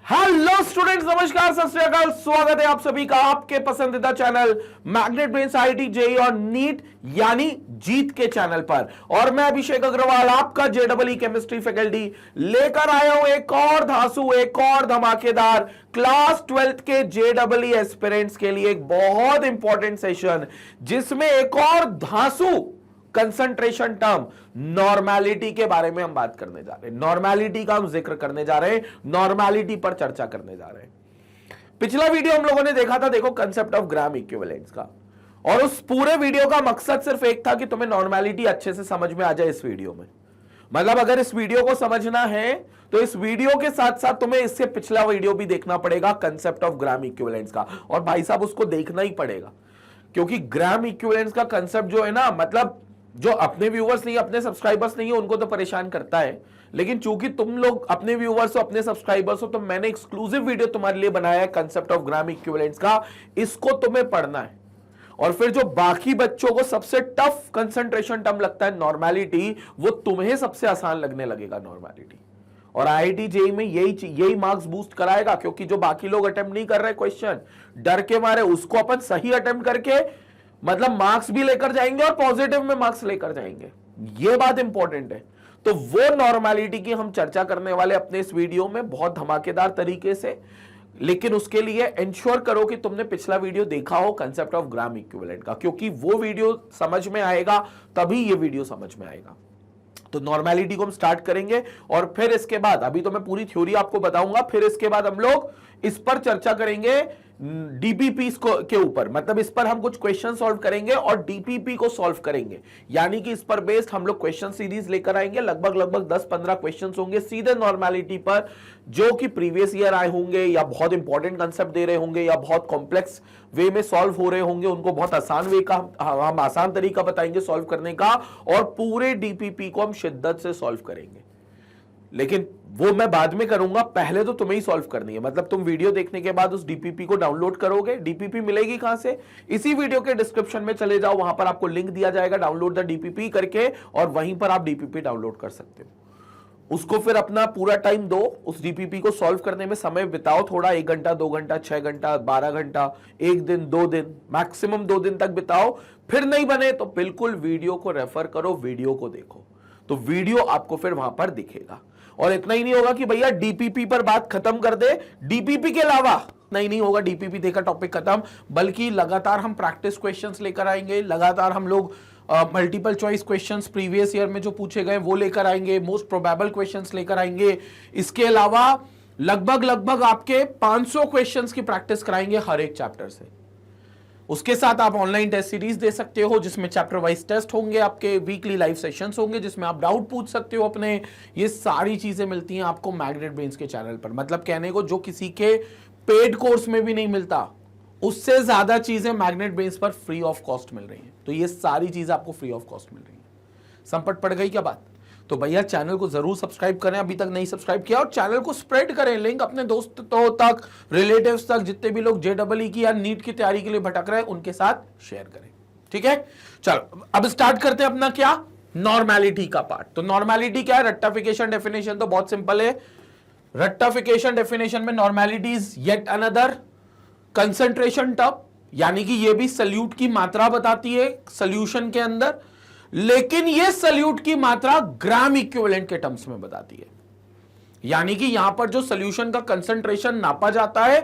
Hello students, नमस्कार, सत श्री अकाल। स्वागत है आप सभी का आपके पसंदीदा channel magnet brains IIT JEE और नीट यानी जीत के चैनल पर। और मैं अभिषेक अग्रवाल, आपका जेईई केमिस्ट्री फैकल्टी, लेकर आया हूं एक और धांसू, एक और धमाकेदार क्लास 12th के जेईई एस्पिरेंट्स के लिए एक बहुत इंपॉर्टेंट सेशन, जिसमें एक और धांसू कंसंट्रेशन टर्म नॉर्मेलिटी के बारे में हम बात करने जा रहे हैं। नॉर्मेलिटी का हम जिक्र करने जा रहे हैं, नॉर्मेलिटी पर चर्चा करने जा रहे हैं। पिछला वीडियो हम लोगों ने देखा था, देखो, कंसेप्ट ऑफ ग्राम इक्विवेलेंस का, और उस पूरे वीडियो का मकसद सिर्फ एक था कि तुम्हें नॉर्मेलिटी अच्छे से समझ में आ जाए इस वीडियो में। मतलब अगर इस वीडियो को समझना है तो इस वीडियो के साथ साथ तुम्हें इससे पिछला वीडियो भी देखना पड़ेगा, कंसेप्ट ऑफ ग्राम इक्विवेलेंस का। और भाई साहब, उसको देखना ही पड़ेगा, क्योंकि ग्राम इक्विवेलेंस का कंसेप्ट जो है ना, मतलब जो अपने व्यूअर्स नहीं, अपने सब्सक्राइबर्स नहीं है, उनको तो परेशान करता है। लेकिन चूंकि तुम लोग अपने व्यूअर्स हो, अपने सब्सक्राइबर्स हो, तो मैंने एक्सक्लूसिव वीडियो तुम्हारे लिए बनाया है कंसेप्ट ऑफ ग्राम इक्विवेलेंस का। इसको तुम्हें पढ़ना है। और फिर जो बाकी बच्चों को सबसे टफ कंसंट्रेशन टर्म लगता है नॉर्मेलिटी, वो तुम्हें सबसे आसान लगने लगेगा नॉर्मेलिटी। और आईआईटी जेईई में यही मार्क्स बूस्ट कराएगा, क्योंकि जो बाकी लोग अटेम्प्ट नहीं कर रहे क्वेश्चन डर के मारे, उसको अपन सही अटेम्प्ट करके मतलब मार्क्स भी लेकर जाएंगे और पॉजिटिव में मार्क्स लेकर जाएंगे। ये बात इंपॉर्टेंट है। तो वो नॉर्मेलिटी की हम चर्चा करने वाले अपने इस वीडियो में बहुत धमाकेदार तरीके से। लेकिन उसके लिए इंश्योर करो कि तुमने पिछला वीडियो देखा हो कंसेप्ट ऑफ ग्राम इक्विवेलेंट का, क्योंकि वो वीडियो समझ में आएगा तभी ये वीडियो समझ में आएगा। तो नॉर्मेलिटी को हम स्टार्ट करेंगे और फिर इसके बाद, अभी तो मैं पूरी थ्योरी आपको बताऊंगा, फिर इसके बाद हम लोग इस पर चर्चा करेंगे डीपीपी के ऊपर। मतलब इस पर हम कुछ क्वेश्चन सॉल्व करेंगे और डीपीपी को सॉल्व करेंगे, यानी कि इस पर बेस्ड हम लोग क्वेश्चन सीरीज लेकर आएंगे। लगभग 10-15 क्वेश्चन होंगे सीधे नॉर्मेलिटी पर, जो कि प्रीवियस ईयर आए होंगे, या बहुत इंपॉर्टेंट कंसेप्ट दे रहे होंगे, या बहुत कॉम्प्लेक्स वे में सॉल्व हो रहे होंगे। उनको बहुत आसान वे का हम आसान तरीका बताएंगे सॉल्व करने का, और पूरे डीपीपी को हम शिद्दत से सॉल्व करेंगे। लेकिन वो मैं बाद में करूंगा, पहले तो तुम्हें ही सॉल्व करनी है। मतलब तुम वीडियो देखने के बाद उस डीपीपी को डाउनलोड करोगे। डीपीपी मिलेगी कहां से? इसी वीडियो के डिस्क्रिप्शन में चले जाओ, वहां पर आपको लिंक दिया जाएगा, डाउनलोड द डीपीपी करके, और वहीं पर आप डीपीपी डाउनलोड कर सकते हो। उसको फिर अपना पूरा टाइम दो, उस डीपीपी को सॉल्व करने में समय बिताओ थोड़ा, 1 घंटा, 2 घंटा, 6 घंटा, 12 घंटा, 1 दिन, 2 दिन, मैक्सिमम 2 दिन तक बिताओ। फिर नहीं बने तो बिल्कुल वीडियो को रेफर करो, वीडियो को देखो, तो वीडियो आपको फिर वहां पर दिखेगा। और इतना ही नहीं होगा कि भैया डीपीपी पर बात खत्म कर दे, डीपीपी के अलावा नहीं होगा, डीपीपी देखा टॉपिक खत्म, बल्कि लगातार हम प्रैक्टिस क्वेश्चंस लेकर आएंगे। लगातार हम लोग multiple choice questions previous year में जो पूछे गए वो लेकर आएंगे, मोस्ट प्रोबेबल क्वेश्चंस लेकर आएंगे। इसके अलावा लगभग आपके 500 क्वेश्चंस की प्रैक्टिस कराएंगे हर एक चैप्टर से। उसके साथ आप ऑनलाइन टेस्ट सीरीज दे सकते हो, जिसमें चैप्टर वाइज टेस्ट होंगे, आपके वीकली लाइव सेशंस होंगे, जिसमें आप डाउट पूछ सकते हो अपने। ये सारी चीजें मिलती हैं आपको मैग्नेट ब्रेन्स के चैनल पर। मतलब कहने को जो किसी के पेड कोर्स में भी नहीं मिलता, उससे ज्यादा चीजें मैग्नेट ब्रेन्स पर फ्री ऑफ कॉस्ट मिल रही हैं। तो ये सारी चीजें आपको फ्री ऑफ कॉस्ट मिल रही हैं। संपट पड़ गई क्या बात? तो भैया चैनल को जरूर सब्सक्राइब करें, अभी तक नहीं सब्सक्राइब किया, और चैनल को स्प्रेड करें, लिंक अपने दोस्तों तक, रिलेटिव्स तक, जितने भी लोग जेईई की या नीट की तैयारी के लिए भटक रहे हैं उनके साथ शेयर करें। ठीक है, चलो अब स्टार्ट करते हैं अपना क्या, नॉर्मेलिटी का पार्ट। तो नॉर्मेलिटी क्या है? रट्टाफिकेशन डेफिनेशन तो बहुत सिंपल है। रट्टाफिकेशन डेफिनेशन में normality is yet another concentration term, यानी कि ये भी सल्यूट की मात्रा बताती है सॉल्यूशन के अंदर, लेकिन ये सल्यूट की मात्रा ग्राम इक्विवेलेंट के टर्म्स में बताती है। यानी कि यहां पर जो सॉल्यूशन का कंसंट्रेशन नापा जाता है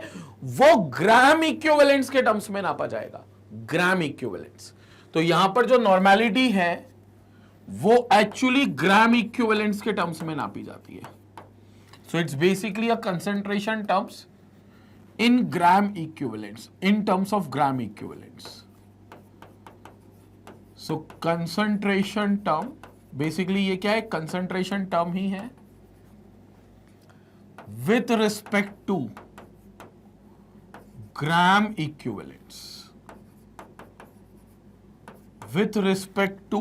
वो ग्राम इक्विवेलेंट्स के टर्म्स में नापा जाएगा, ग्राम इक्विवेलेंट्स। तो यहां पर जो नॉर्मेलिटी है वो एक्चुअली ग्राम इक्विवेलेंट्स के टर्म्स में नापी जाती है। So it's basically a concentration terms in gram equivalents, in terms of gram equivalents. So concentration term basically ये क्या है? कंसंट्रेशन टर्म ही है with respect to gram equivalents, with respect to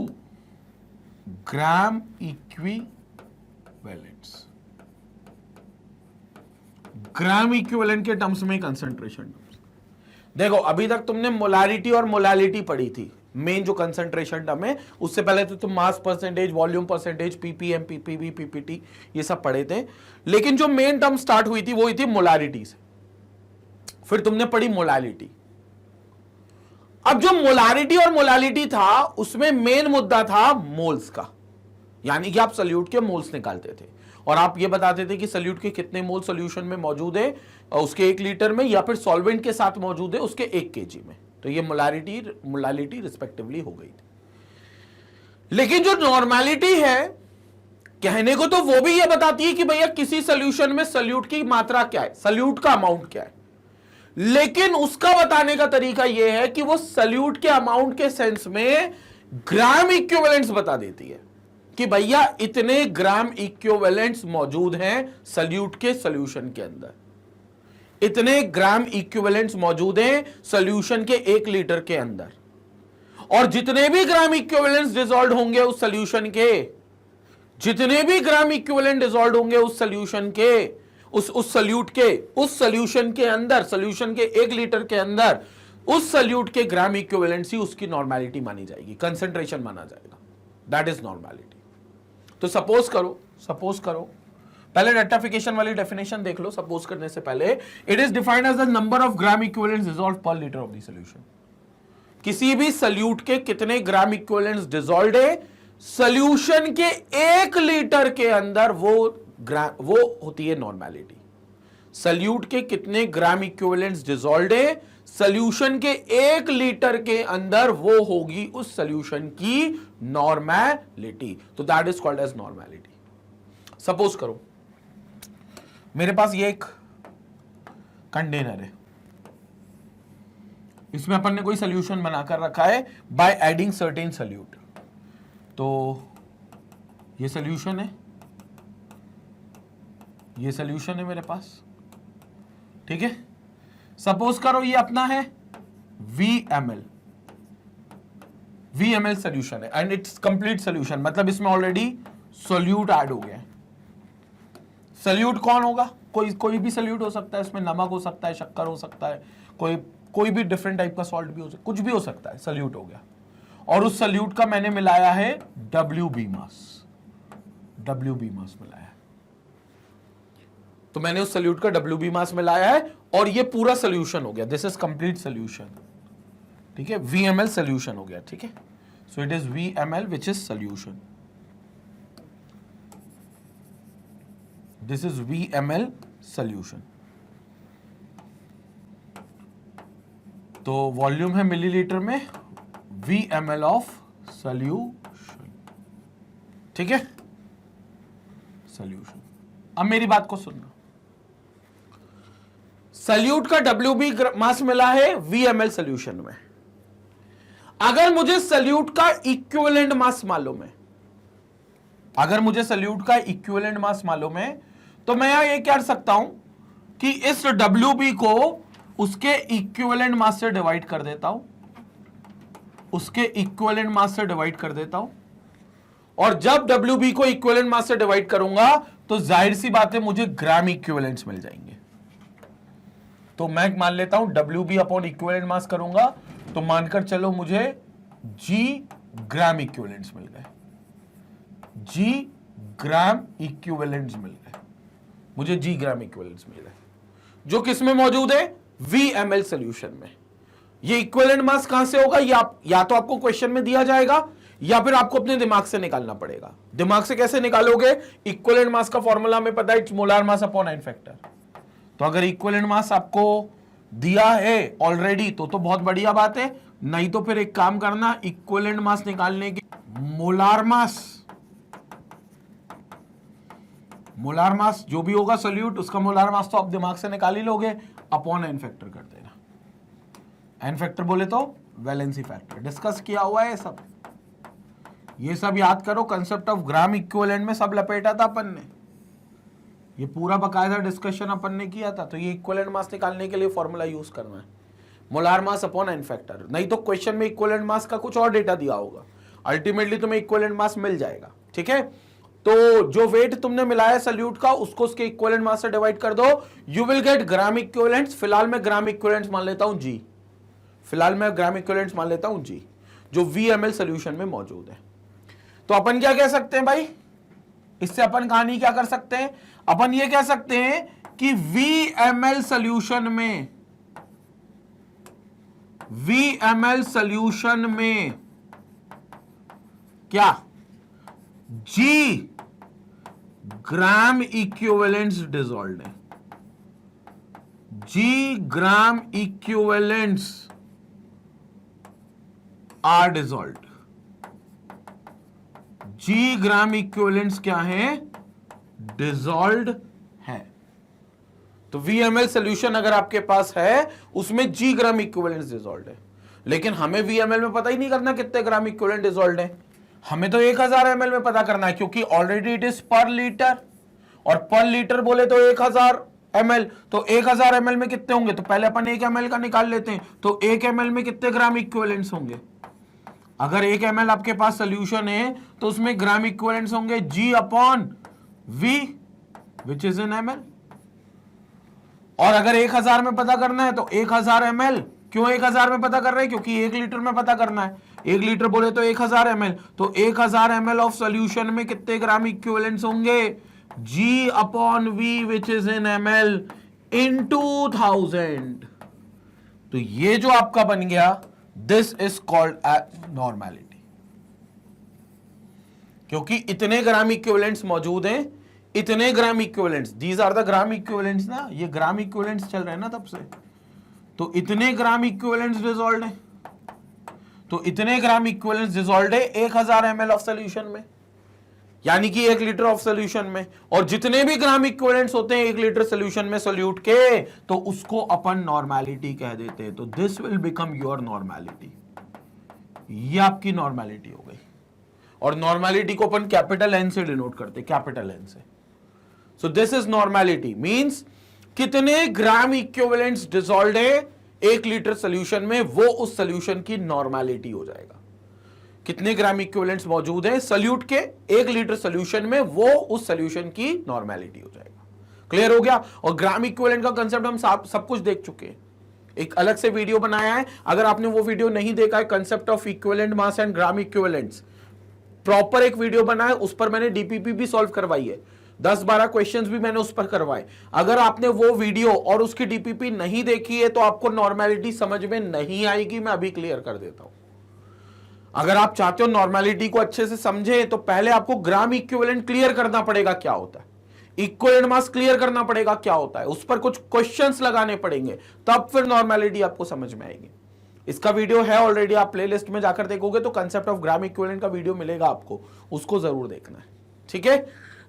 gram equivalents, gram equivalent के terms में concentration terms. देखो अभी तक तुमने मोलारिटी और मोलालिटी पढ़ी थी, मेन जो कंसंट्रेशन टर्म है। उससे पहले तो तुम mass percentage, volume percentage, ppm, PPV, PPT ये सब पढ़े थे, लेकिन जो मेन टर्म स्टार्ट हुई थी वो हुई थी मोलारिटी से। फिर तुमने पढ़ी मोलालिटी। अब जो मोलारिटी और मोलालिटी था उसमें मेन मुद्दा था मोल्स का, यानी कि आप सल्यूट के मोल्स निकालते थे और आप ये बताते थे कि सल्यूट के कितने मोल सॉल्यूशन में मौजूद है उसके 1 लीटर में, या फिर सॉल्वेंट के साथ मौजूद है उसके 1 केजी में। तो ये मोलालिटी रिस्पेक्टिवली हो गई थी। लेकिन जो नॉर्मेलिटी है, कहने को तो वो भी ये बताती है कि भैया किसी सॉल्यूशन में सल्यूट की मात्रा क्या है, सल्यूट का अमाउंट क्या है, लेकिन उसका बताने का तरीका यह है कि वो सल्यूट के अमाउंट के सेंस में ग्राम इक्विवेलेंट्स बता देती है कि भैया इतने ग्राम इक्विवेलेंट्स मौजूद हैं सल्यूट के सॉल्यूशन के अंदर, इतने ग्राम इक्विवेलेंट्स मौजूद हैं सॉल्यूशन के 1 लीटर के अंदर, और जितने भी ग्राम इक्विवेलेंट्स डिसॉल्व होंगे उस सॉल्यूशन के, जितने भी ग्राम इक्विवेलेंट डिसॉल्व होंगे उस सॉल्यूशन के, उस सल्यूट के, उस सॉल्यूशन के अंदर, सॉल्यूशन के 1 लीटर के अंदर उस सल्यूट के ग्राम इक्विवेलेंसी उसकी नॉर्मेलिटी मानी जाएगी, कंसंट्रेशन माना जाएगा, दैट इज नॉर्मेलिटी। तो सपोज करो पहले रेक्टिफिकेशन वाली डेफिनेशन देख लो। सपोज करने से पहले, it is defined as the number of gram equivalents dissolve per litre of the solution. किसी भी सल्यूट के कितने ग्राम इक्विवेलेंट्स डिसॉल्व है सॉल्यूशन के 1 लीटर के अंदर, वो होती है नॉर्मेलिटी। सल्यूट के कितने ग्राम इक्विवेलेंट्स डिसॉल्व है सॉल्यूशन के 1 लीटर के अंदर, वो होगी उस सॉल्यूशन की नॉर्मेलिटी। तो that is called as normality. Suppose करो मेरे पास ये एक कंटेनर है, इसमें अपन ने कोई सॉल्यूशन बनाकर रखा है बाय एडिंग सर्टेन सॉल्यूट। तो ये सॉल्यूशन है, ये सॉल्यूशन है मेरे पास, ठीक है। सपोज करो ये अपना है VmL सॉल्यूशन है एंड इट्स कंप्लीट सॉल्यूशन, मतलब इसमें ऑलरेडी सॉल्यूट ऐड हो गया है। सॉल्यूट कौन होगा? कोई भी सॉल्यूट हो सकता है, इसमें नमक हो सकता है, शक्कर हो सकता है, कोई भी डिफरेंट टाइप का सॉल्ट भी हो सकता है, कुछ भी हो सकता है, सॉल्यूट हो गया। और उस सॉल्यूट का मैंने मिलाया है WB मास मिलाया है। तो मैंने उस सॉल्यूट का WB मास मिलाया है और ये पूरा सॉल्यूशन हो गया, दिस इज कंप्लीट सॉल्यूशन, ठीक है। VmL सॉल्यूशन हो गया, ठीक है। So it is VmL which is solution, this is VmL solution. तो वॉल्यूम है मिलीलीटर में, VmL ऑफ सॉल्यूशन, ठीक है, सॉल्यूशन। अब मेरी बात को सुनना, सॉल्यूट का WB मास मिला है VmL सॉल्यूशन में। अगर मुझे सॉल्यूट का इक्विवेलेंट मास मालूम है, अगर मुझे सॉल्यूट का इक्विवेलेंट मास मालूम है, तो मैं यहां ये कर सकता हूं कि इस WB को उसके इक्विवेलेंट मास से डिवाइड कर देता हूं, उसके इक्विवेलेंट मास से डिवाइड कर देता हूं, और जब WB को इक्विवेलेंट मास से डिवाइड करूंगा तो जाहिर सी बात है मुझे ग्राम इक्विवेलेंट्स मिल जाएंगे। तो मैं मान लेता हूं WB अपॉन इक्विवेलेंट मास करूंगा तो मानकर चलो मुझे G ग्राम इक्विवेलेंट्स मिल गए, G ग्राम इक्विवेलेंट्स मिल गए, मुझे G ग्राम इक्विवेलेंट्स मिल गए, जो किस में मौजूद है? VmL सॉल्यूशन में। ये इक्विवेलेंट मास कहां से होगा? या तो आपको क्वेश्चन में दिया जाएगा या फिर आपको अपने दिमाग से निकालना पड़ेगा। दिमाग से कैसे निकालोगे? इक्विवेलेंट मास का फॉर्मूला हमें पता है, it's molar mass upon n factor. तो अगर इक्विवेलेंट मास आपको दिया है ऑलरेडी तो बहुत बढ़िया बात है, नहीं तो फिर एक काम करना, इक्विवेलेंट मास निकालने के मोलार मास जो भी होगा सॉल्यूट, उसका मोलार मास तो आप दिमाग से निकाल ही लोगे, अपॉन n फैक्टर कर देना। n फैक्टर बोले तो वैलेंसी फैक्टर, डिस्कस किया हुआ है सब, ये सब याद करो। कंसेप्ट ऑफ ग्राम इक्विवेलेंट में सब लपेटा था अपन ने, ये पूरा बकायदा डिस्कशन अपन ने किया था। तो ये इक्विवेलेंट मास निकालने के लिए फॉर्मूला यूज करना है, molar mass upon n factor. नहीं तो क्वेश्चन में इक्विवेलेंट मास का कुछ और डेटा दिया होगा, अल्टीमेटली तुम्हें इक्विवेलेंट मास मिल जाएगा, ठीक है। तो जो वेट तुमने मिलाया सॉल्यूट का उसको उसके इक्विवेलेंट मास से डिवाइड कर दो, you will get gram equivalents. फिलहाल मैं ग्राम इक्विवेलेंट्स मान लेता हूं G, फिलहाल मैं ग्राम इक्विवेलेंट्स मान लेता हूं G। जो VML सोल्यूशन में मौजूद है। तो अपन क्या कह सकते हैं भाई, इससे अपन कहानी क्या कर सकते हैं, अपन ये कह सकते हैं कि VML सोल्यूशन में क्या G ग्राम इक्विवेलेंट्स डिसॉल्व्ड है, G gram equivalents are dissolved. G gram equivalents क्या है, डिसॉल्व्ड है। तो VML सोल्यूशन अगर आपके पास है उसमें G ग्राम इक्विवेलेंट्स डिसॉल्व्ड है, लेकिन हमें VML में पता ही नहीं करना कितने ग्राम इक्विवेलेंट डिसॉल्व्ड है, हमें तो 1000 ml में पता करना है, क्योंकि ऑलरेडी इट इज पर लीटर, और पर लीटर बोले तो 1000 ml, तो 1000 ml में कितने होंगे, तो पहले अपन 1 ml का निकाल लेते हैं, तो 1 ml में कितने ग्राम इक्विवेलेंट्स होंगे। अगर 1 ml आपके पास सोल्यूशन है तो उसमें ग्राम इक्विवेलेंट्स होंगे G upon V which is in ml। और अगर 1000 में पता करना है तो 1000 ml, क्यों 1000 में पता कर रहे हैं, क्योंकि 1 लीटर में पता करना है, 1 लीटर बोले तो 1000 ml, तो 1000 ml ऑफ सोल्यूशन में कितने ग्राम इक्विवेलेंट्स होंगे, G upon V which is in ml into 1000। तो ये जो आपका बन गया, दिस इज कॉल्ड नॉर्मेलिटी, क्योंकि इतने ग्राम इक्विवेलेंट्स मौजूद हैं, इतने gram equivalents, these are the gram equivalents ना, ये ग्राम इक्विवेलेंट्स चल रहे हैं ना तब से, तो इतने ग्राम इक्विवेलेंट्स डिसॉल्व्ड है, तो इतने ग्राम इक्विवेलेंट्स डिसॉल्व्ड है 1000 ml ऑफ सोल्यूशन में, यानी कि 1 लीटर ऑफ सोल्यूशन में, और जितने भी ग्राम इक्विवेलेंट्स होते हैं 1 लीटर सोल्यूशन में सोल्यूट के, तो उसको अपन नॉर्मेलिटी कह देते हैं। तो this will become your normality, ये आपकी नॉर्मेलिटी हो गई, और नॉर्मेलिटी को अपन कैपिटल N से डिनोट करते हैं, कैपिटल N से। सो दिस इज नॉर्मेलिटी, मींस कितने ग्राम इक्विवेलेंट्स डिसॉल्व्ड है 1 लीटर सोल्यूशन में, वो उस सोल्यूशन की नॉर्मेलिटी हो जाएगा। कितने ग्राम इक्विवेलेंट्स मौजूद हैं सोल्यूट के 1 लीटर सोल्यूशन में, वो उस सोल्यूशन की नॉर्मेलिटी हो जाएगा। क्लियर हो गया। और ग्राम इक्विवेलेंट का कंसेप्ट हम सब कुछ देख चुके हैं, एक अलग से वीडियो बनाया है, अगर आपने वो वीडियो नहीं देखा है, concept of equivalent mass and gram equivalents, proper एक वीडियो बनाया, उस पर मैंने डीपीपी भी सॉल्व करवाई है, 10-12 क्वेश्चंस भी मैंने उस पर करवाए। अगर आपने वो वीडियो और उसकी डीपीपी नहीं देखी है तो आपको नॉर्मेलिटी समझ में नहीं आएगी, मैं अभी क्लियर कर देता हूं। अगर आप चाहते हो नॉर्मेलिटी को अच्छे से समझे तो पहले आपको ग्राम इक्विवेलेंट क्लियर करना पड़ेगा क्या होता है, इक्विवेलेंट मास क्लियर करना पड़ेगा क्या होता है, उस पर कुछ क्वेश्चंस लगाने पड़ेंगे, तब फिर नॉर्मेलिटी आपको समझ में आएगी। इसका वीडियो है ऑलरेडी, आप प्लेलिस्ट में जाकर देखोगे तो कंसेप्ट ऑफ ग्राम इक्विवेलेंट का वीडियो मिलेगा आपको, उसको जरूर देखना है। ठीक है,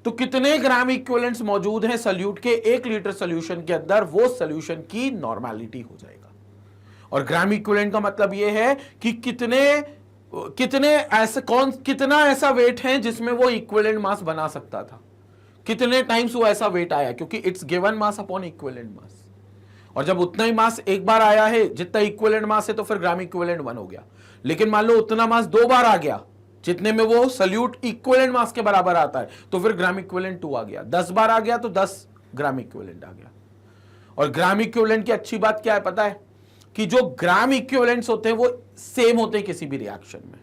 तो कितने ग्राम इक्विवेलेंट्स मौजूद हैं सोल्यूट के 1 लीटर सोल्यूशन के अंदर, वो सोल्यूशन की नॉर्मेलिटी हो जाएगा। और ग्राम इक्विवेलेंट का मतलब यह है कि कितना ऐसा वेट है जिसमें वो इक्विवेलेंट मास बना सकता था, कितने टाइम्स वो ऐसा वेट आया, क्योंकि it's given mass upon equivalent मास, और जब उतना ही मास एक बार आया है जितना इक्विवेलेंट मास है तो फिर ग्राम इक्विवेलेंट 1 हो गया। लेकिन मान लो उतना मास 2 बार आ गया जितने में वो सोल्यूट इक्विवेलेंट मास के बराबर आता है, तो फिर ग्राम इक्विवेलेंट 2 आ गया, 10 बार आ गया तो 10 ग्राम इक्विवेलेंट आ गया। और ग्राम इक्विवेलेंट की अच्छी बात क्या है पता है, कि जो ग्राम इक्विवेलेंट्स होते हैं वो सेम होते हैं किसी भी रिएक्शन में,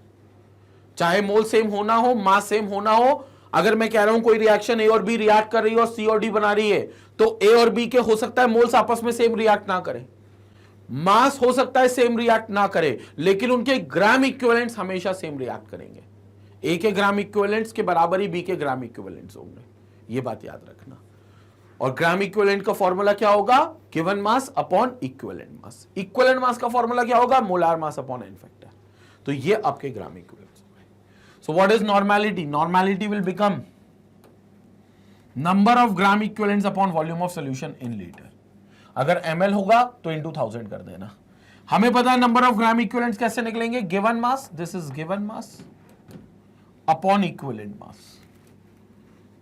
चाहे मोल सेम होना हो, मास सेम होना हो। अगर मैं कह रहा हूं कोई रिएक्शन ए और बी रिएक्ट कर रही है और सी और डी बना रही है, तो ए और बी के हो सकता है मोल्स आपस में सेम रिएक्ट ना करें, मास हो सकता है सेम रिएक्ट ना करे, लेकिन उनके ग्राम इक्विवेलेंट्स हमेशा सेम रिएक्ट करेंगे। ए के ग्राम इक्विवेलेंट्स के बराबर ही बी के ग्राम इक्विवेलेंट्स होंगे, ये बात याद रखना। और ग्राम इक्विवेलेंट का फॉर्मूला क्या होगा, given mass upon equivalent mass. Equivalent mass का फॉर्मूला क्या होगा, molar mass upon N factor. तो ये आपके ग्राम इक्विवेलेंट्स हो गए। So what is normality, normality will become number of gram equivalents upon volume of solution in litre. अगर ml होगा तो इंटू 1000 कर देना। हमें पता है नंबर ऑफ ग्राम इक्विवेलेंट्स कैसे निकलेंगे, given mass, this is given mass upon equivalent mass.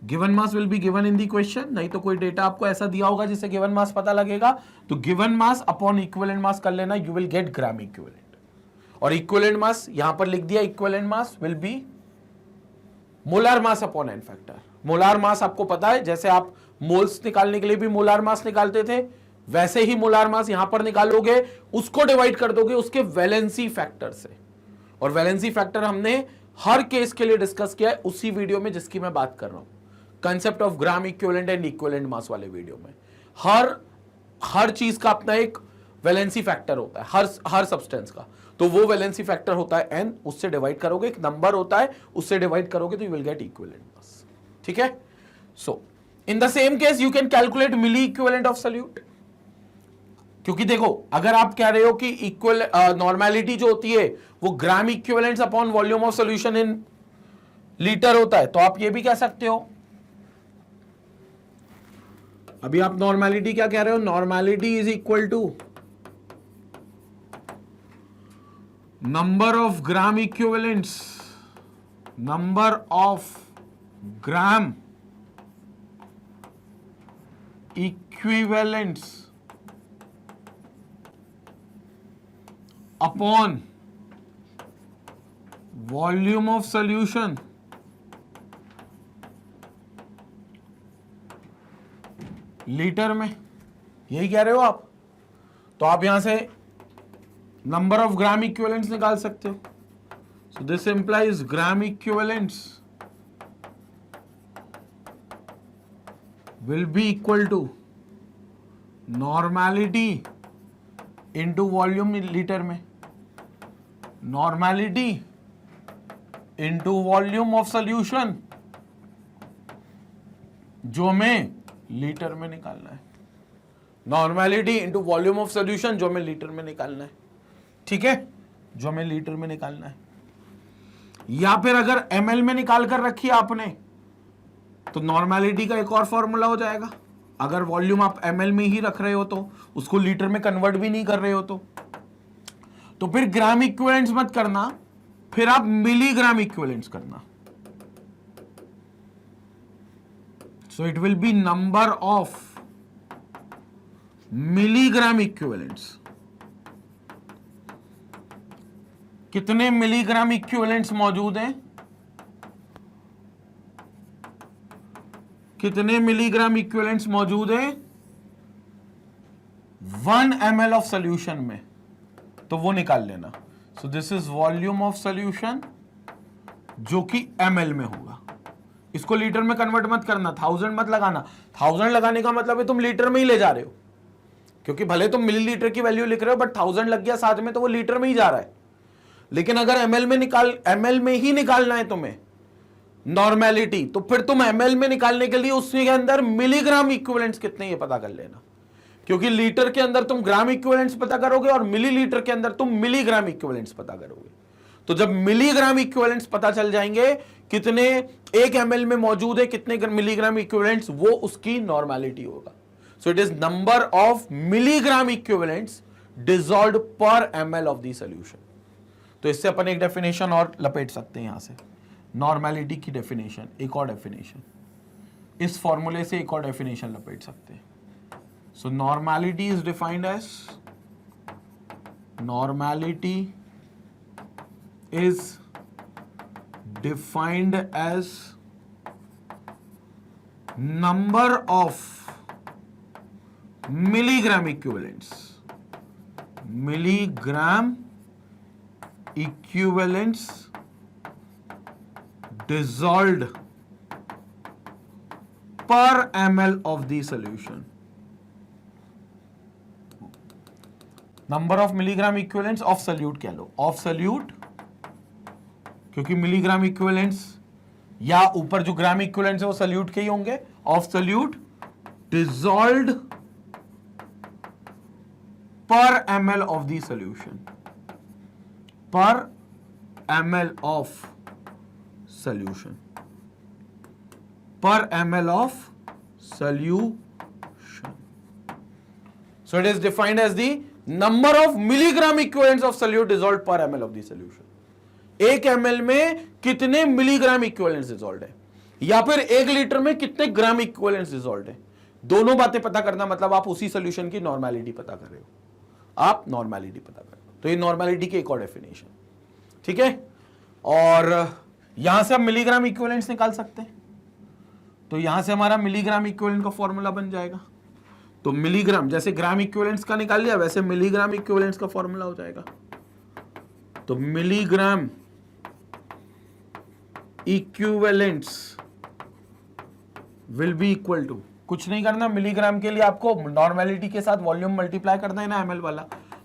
Given mass will be given in the question, नहीं तो कोई डेटा आपको ऐसा दिया होगा जिससे गिवन मास पता लगेगा, तो given mass upon equivalent mass कर लेना, you will get gram equivalent. और इक्विवेलेंट मास यहां पर लिख दिया, equivalent mass will be molar mass upon N factor. Molar mass आपको पता है, जैसे आप मोल्स निकालने के लिए भी मोलार मास निकालते थे, वैसे ही मोलार मास यहां पर निकालोगे, उसको डिवाइड कर दोगे उसके वैलेंसी फैक्टर से, और वैलेंसी फैक्टर हमने हर केस के लिए डिस्कस किया है उसी वीडियो में जिसकी मैं बात कर रहा हूं, concept of gram equivalent and equivalent mass वाले वीडियो में। हर चीज का अपना एक वैलेंसी फैक्टर होता है, हर सब्सटेंस का। तो वो वैलेंसी फैक्टर होता है n, उससे डिवाइड करोगे, एक नंबर होता है उससे डिवाइड करोगे तो you will get equivalent mass. ठीक है। So in the same case you can calculate milli equivalent of solute, क्योंकि देखो अगर आप कह रहे हो कि इक्वल नॉर्मेलिटी जो होती है वो gram equivalents upon volume of solution in litre होता है, तो आप ये भी कह सकते हो। अभी आप नॉर्मेलिटी क्या कह रहे हो, normality is equal to number of gram equivalents, number of gram equivalents upon volume of solution litre में। यही कह रहे हो आप। तो आप यहां से नंबर ऑफ ग्राम इक्विवेलेंट्स निकाल सकते हो। So this implies gram equivalents will be equal to normality into volume litre में, normality into volume of solution जो हमें लीटर में निकालना है, normality into volume of solution जो हमें लीटर में निकालना है। ठीक है, जो हमें लीटर में निकालना है। या फिर अगर ml में निकाल कर रखी आपने तो नॉर्मेलिटी का एक और फॉर्मूला हो जाएगा। अगर वॉल्यूम आप ml में ही रख रहे हो तो उसको लीटर में कन्वर्ट भी नहीं कर रहे हो तो फिर ग्राम इक्विवेलेंट्स मत करना, फिर आप मिलीग्राम इक्विवेलेंट्स करना। सो it will B number of milligram equivalents. कितने मिलीग्राम इक्विवेलेंट्स मौजूद हैं, कितने मिलीग्राम इक्विवेलेंट्स मौजूद हैं 1 ml ऑफ सॉल्यूशन में, तो वो निकाल लेना। सो this is volume of solution जो कि ml में होगा। इसको लीटर में कन्वर्ट मत करना, 1000 मत लगाना। 1000 लगाने का मतलब है तुम लीटर में ही ले जा रहे हो, क्योंकि भले तुम मिलीलीटर की वैल्यू लिख रहे हो बट 1000 लग गया साथ में तो वो लीटर में ही जा रहा है। लेकिन अगर ml में ही निकालना है तुम्हें नॉर्मेलिटी, तो फिर तुम ml में निकालने के लिए उसके अंदर मिलीग्राम इक्विवेलेंट्स कितने ये पता कर लेना, क्योंकि लीटर के अंदर तुम ग्राम इक्विवेलेंट्स पता करोगे और मिलीलीटर के अंदर तुम मिलीग्राम इक्विवेलेंट्स पता करोगे। तो जब मिलीग्राम इक्विवेलेंट्स पता चल जाएंगे कितने 1 ml में मौजूद है, कितने मिलीग्राम इक्विवेलेंट्स, वो उसकी नॉर्मेलिटी होगा। So it is number of milligram equivalents dissolved पर ml ऑफ द सॉल्यूशन। तो इससे अपन एक डेफिनेशन और लपेट सकते हैं यहां से, नॉर्मेलिटी की डेफिनेशन, एक और डेफिनेशन इस फॉर्मूले से एक और डेफिनेशन लपेट सकते हैं। So normality is defined as, normality is defined as number of milligram equivalents, milligram equivalents dissolved per ml of the solution. Number of milligram equivalents of solute कह लो, of solute, क्योंकि मिलीग्राम इक्विवेलेंट्स या ऊपर जो ग्राम equivalents है वो solute के ही होंगे, of solute dissolved per ml of the solution, per ml of solution, per ml of solution. So it is defined as the number of milligram equivalents of solute dissolved per ml of the solution. 1 ml में कितने milligram equivalents dissolved है, या फिर 1 litre में कितने gram equivalents dissolved है। दोनों बातें पता करना मतलब आप उसी सॉल्यूशन की नॉर्मेलिटी पता कर रहे हो, आप नॉर्मेलिटी पता कर रहे हो। तो ये नॉर्मेलिटी की एक और डेफिनेशन, ठीक है। और यहां से हम मिलीग्राम इक्विवेलेंट्स निकाल सकते हैं, तो यहां से हमारा मिलीग्राम इक्विवेलेंट का फॉर्मूला बन जाएगा। तो मिलीग्राम, जैसे ग्राम इक्विवेलेंट्स का निकाल लिया वैसे मिलीग्राम इक्विवेलेंट्स का फॉर्मूला हो जाएगा। तो milligram equivalents will be equal to, कुछ नहीं करना, मिलीग्राम के लिए आपको नॉर्मेलिटी के साथ वॉल्यूम मल्टीप्लाई करना है ना एमएल वाला,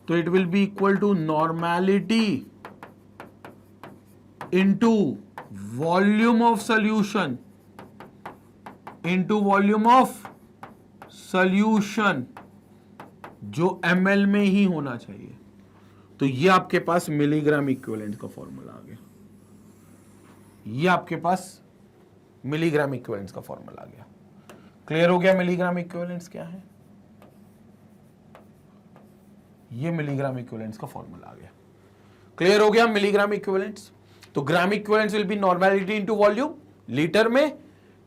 तो it will be equal to normality into volume of solution into volume of solution, जो एमएल में ही होना चाहिए। तो ये आपके पास मिलीग्राम इक्विवेलेंट का फॉर्मूला आ गया, ये आपके पास मिलीग्राम इक्विवेलेंट्स का फॉर्मूला आ गया। क्लियर हो गया मिलीग्राम इक्विवेलेंट्स क्या है? ये मिलीग्राम इक्विवेलेंट्स का फॉर्मूला आ गया। क्लियर हो गया मिलीग्राम इक्विवेलेंट्स? तो gram equivalents will be normality into volume, litre में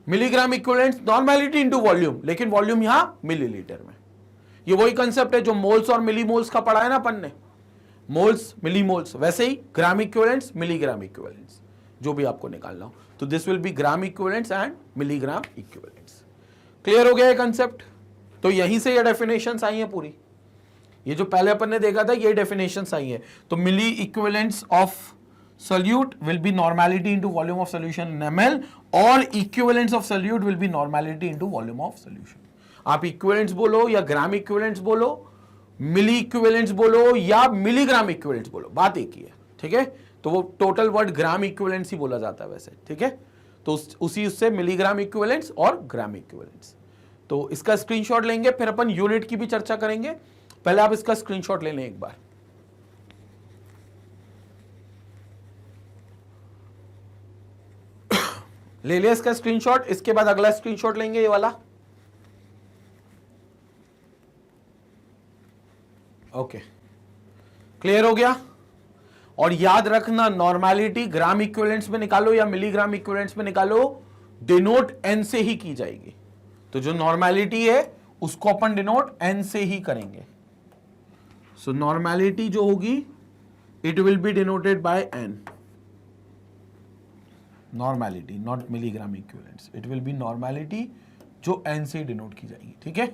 milligram equivalents normality into volume, लेकिन वॉल्यूम यहां मिलीलीटर में। ये वही कंसेप्ट है जो मोल्स और मिलीमोल्स का पढ़ा है ना अपन ने, मोल्स मिलीमोल्स, वैसे ही ग्राम इक्विवेलेंट्स मिलीग्राम इक्विवेलेंट्स जो भी आपको निकालना हो, तो this will be gram equivalents and milligram equivalents. Clear हो गया ये कंसेप्ट? तो यहीं से ये डेफिनेशंस आई हैं पूरी, ये जो पहले अपन ने देखा था ये डेफिनेशंस आई है। तो milli equivalents of solute will be normality into volume of solution in ml, or equivalence of solute will be normality into volume of solution। आप इक्विवेलेंट्स बोलो या ग्राम इक्विवेलेंट्स बोलो, मिली इक्विवेलेंट्स बोलो या मिलीग्राम इक्विवेलेंट्स बोलो, बात एक ही है, ठीक है। तो वो टोटल वर्ड ग्राम इक्विवेलेंट्स ही बोला जाता है वैसे, ठीक है। तो उसी उससे मिलीग्राम इक्विवेलेंट्स और ग्राम इक्विवेलेंट्स। तो इसका स्क्रीनशॉट लेंगे, फिर अपन यूनिट की भी चर्चा करेंगे। पहले आप इसका स्क्रीनशॉट ले लें एक बार। ले लिया इसका स्क्रीनशॉट, इसके बाद अगला स्क्रीनशॉट लेंगे ये वाला। ओके, क्लियर हो गया? और याद रखना नॉर्मेलिटी ग्राम इक्विवेलेंट्स में निकालो या मिलीग्राम इक्विवेलेंट्स में निकालो, डिनोट एन से ही की जाएगी। तो जो नॉर्मेलिटी है उसको अपन डिनोट एन से ही करेंगे। सो नॉर्मेलिटी जो होगी it will be denoted by n, normality not milligram equivalents, it will be normality जो एन से डिनोट की जाएगी, ठीक है।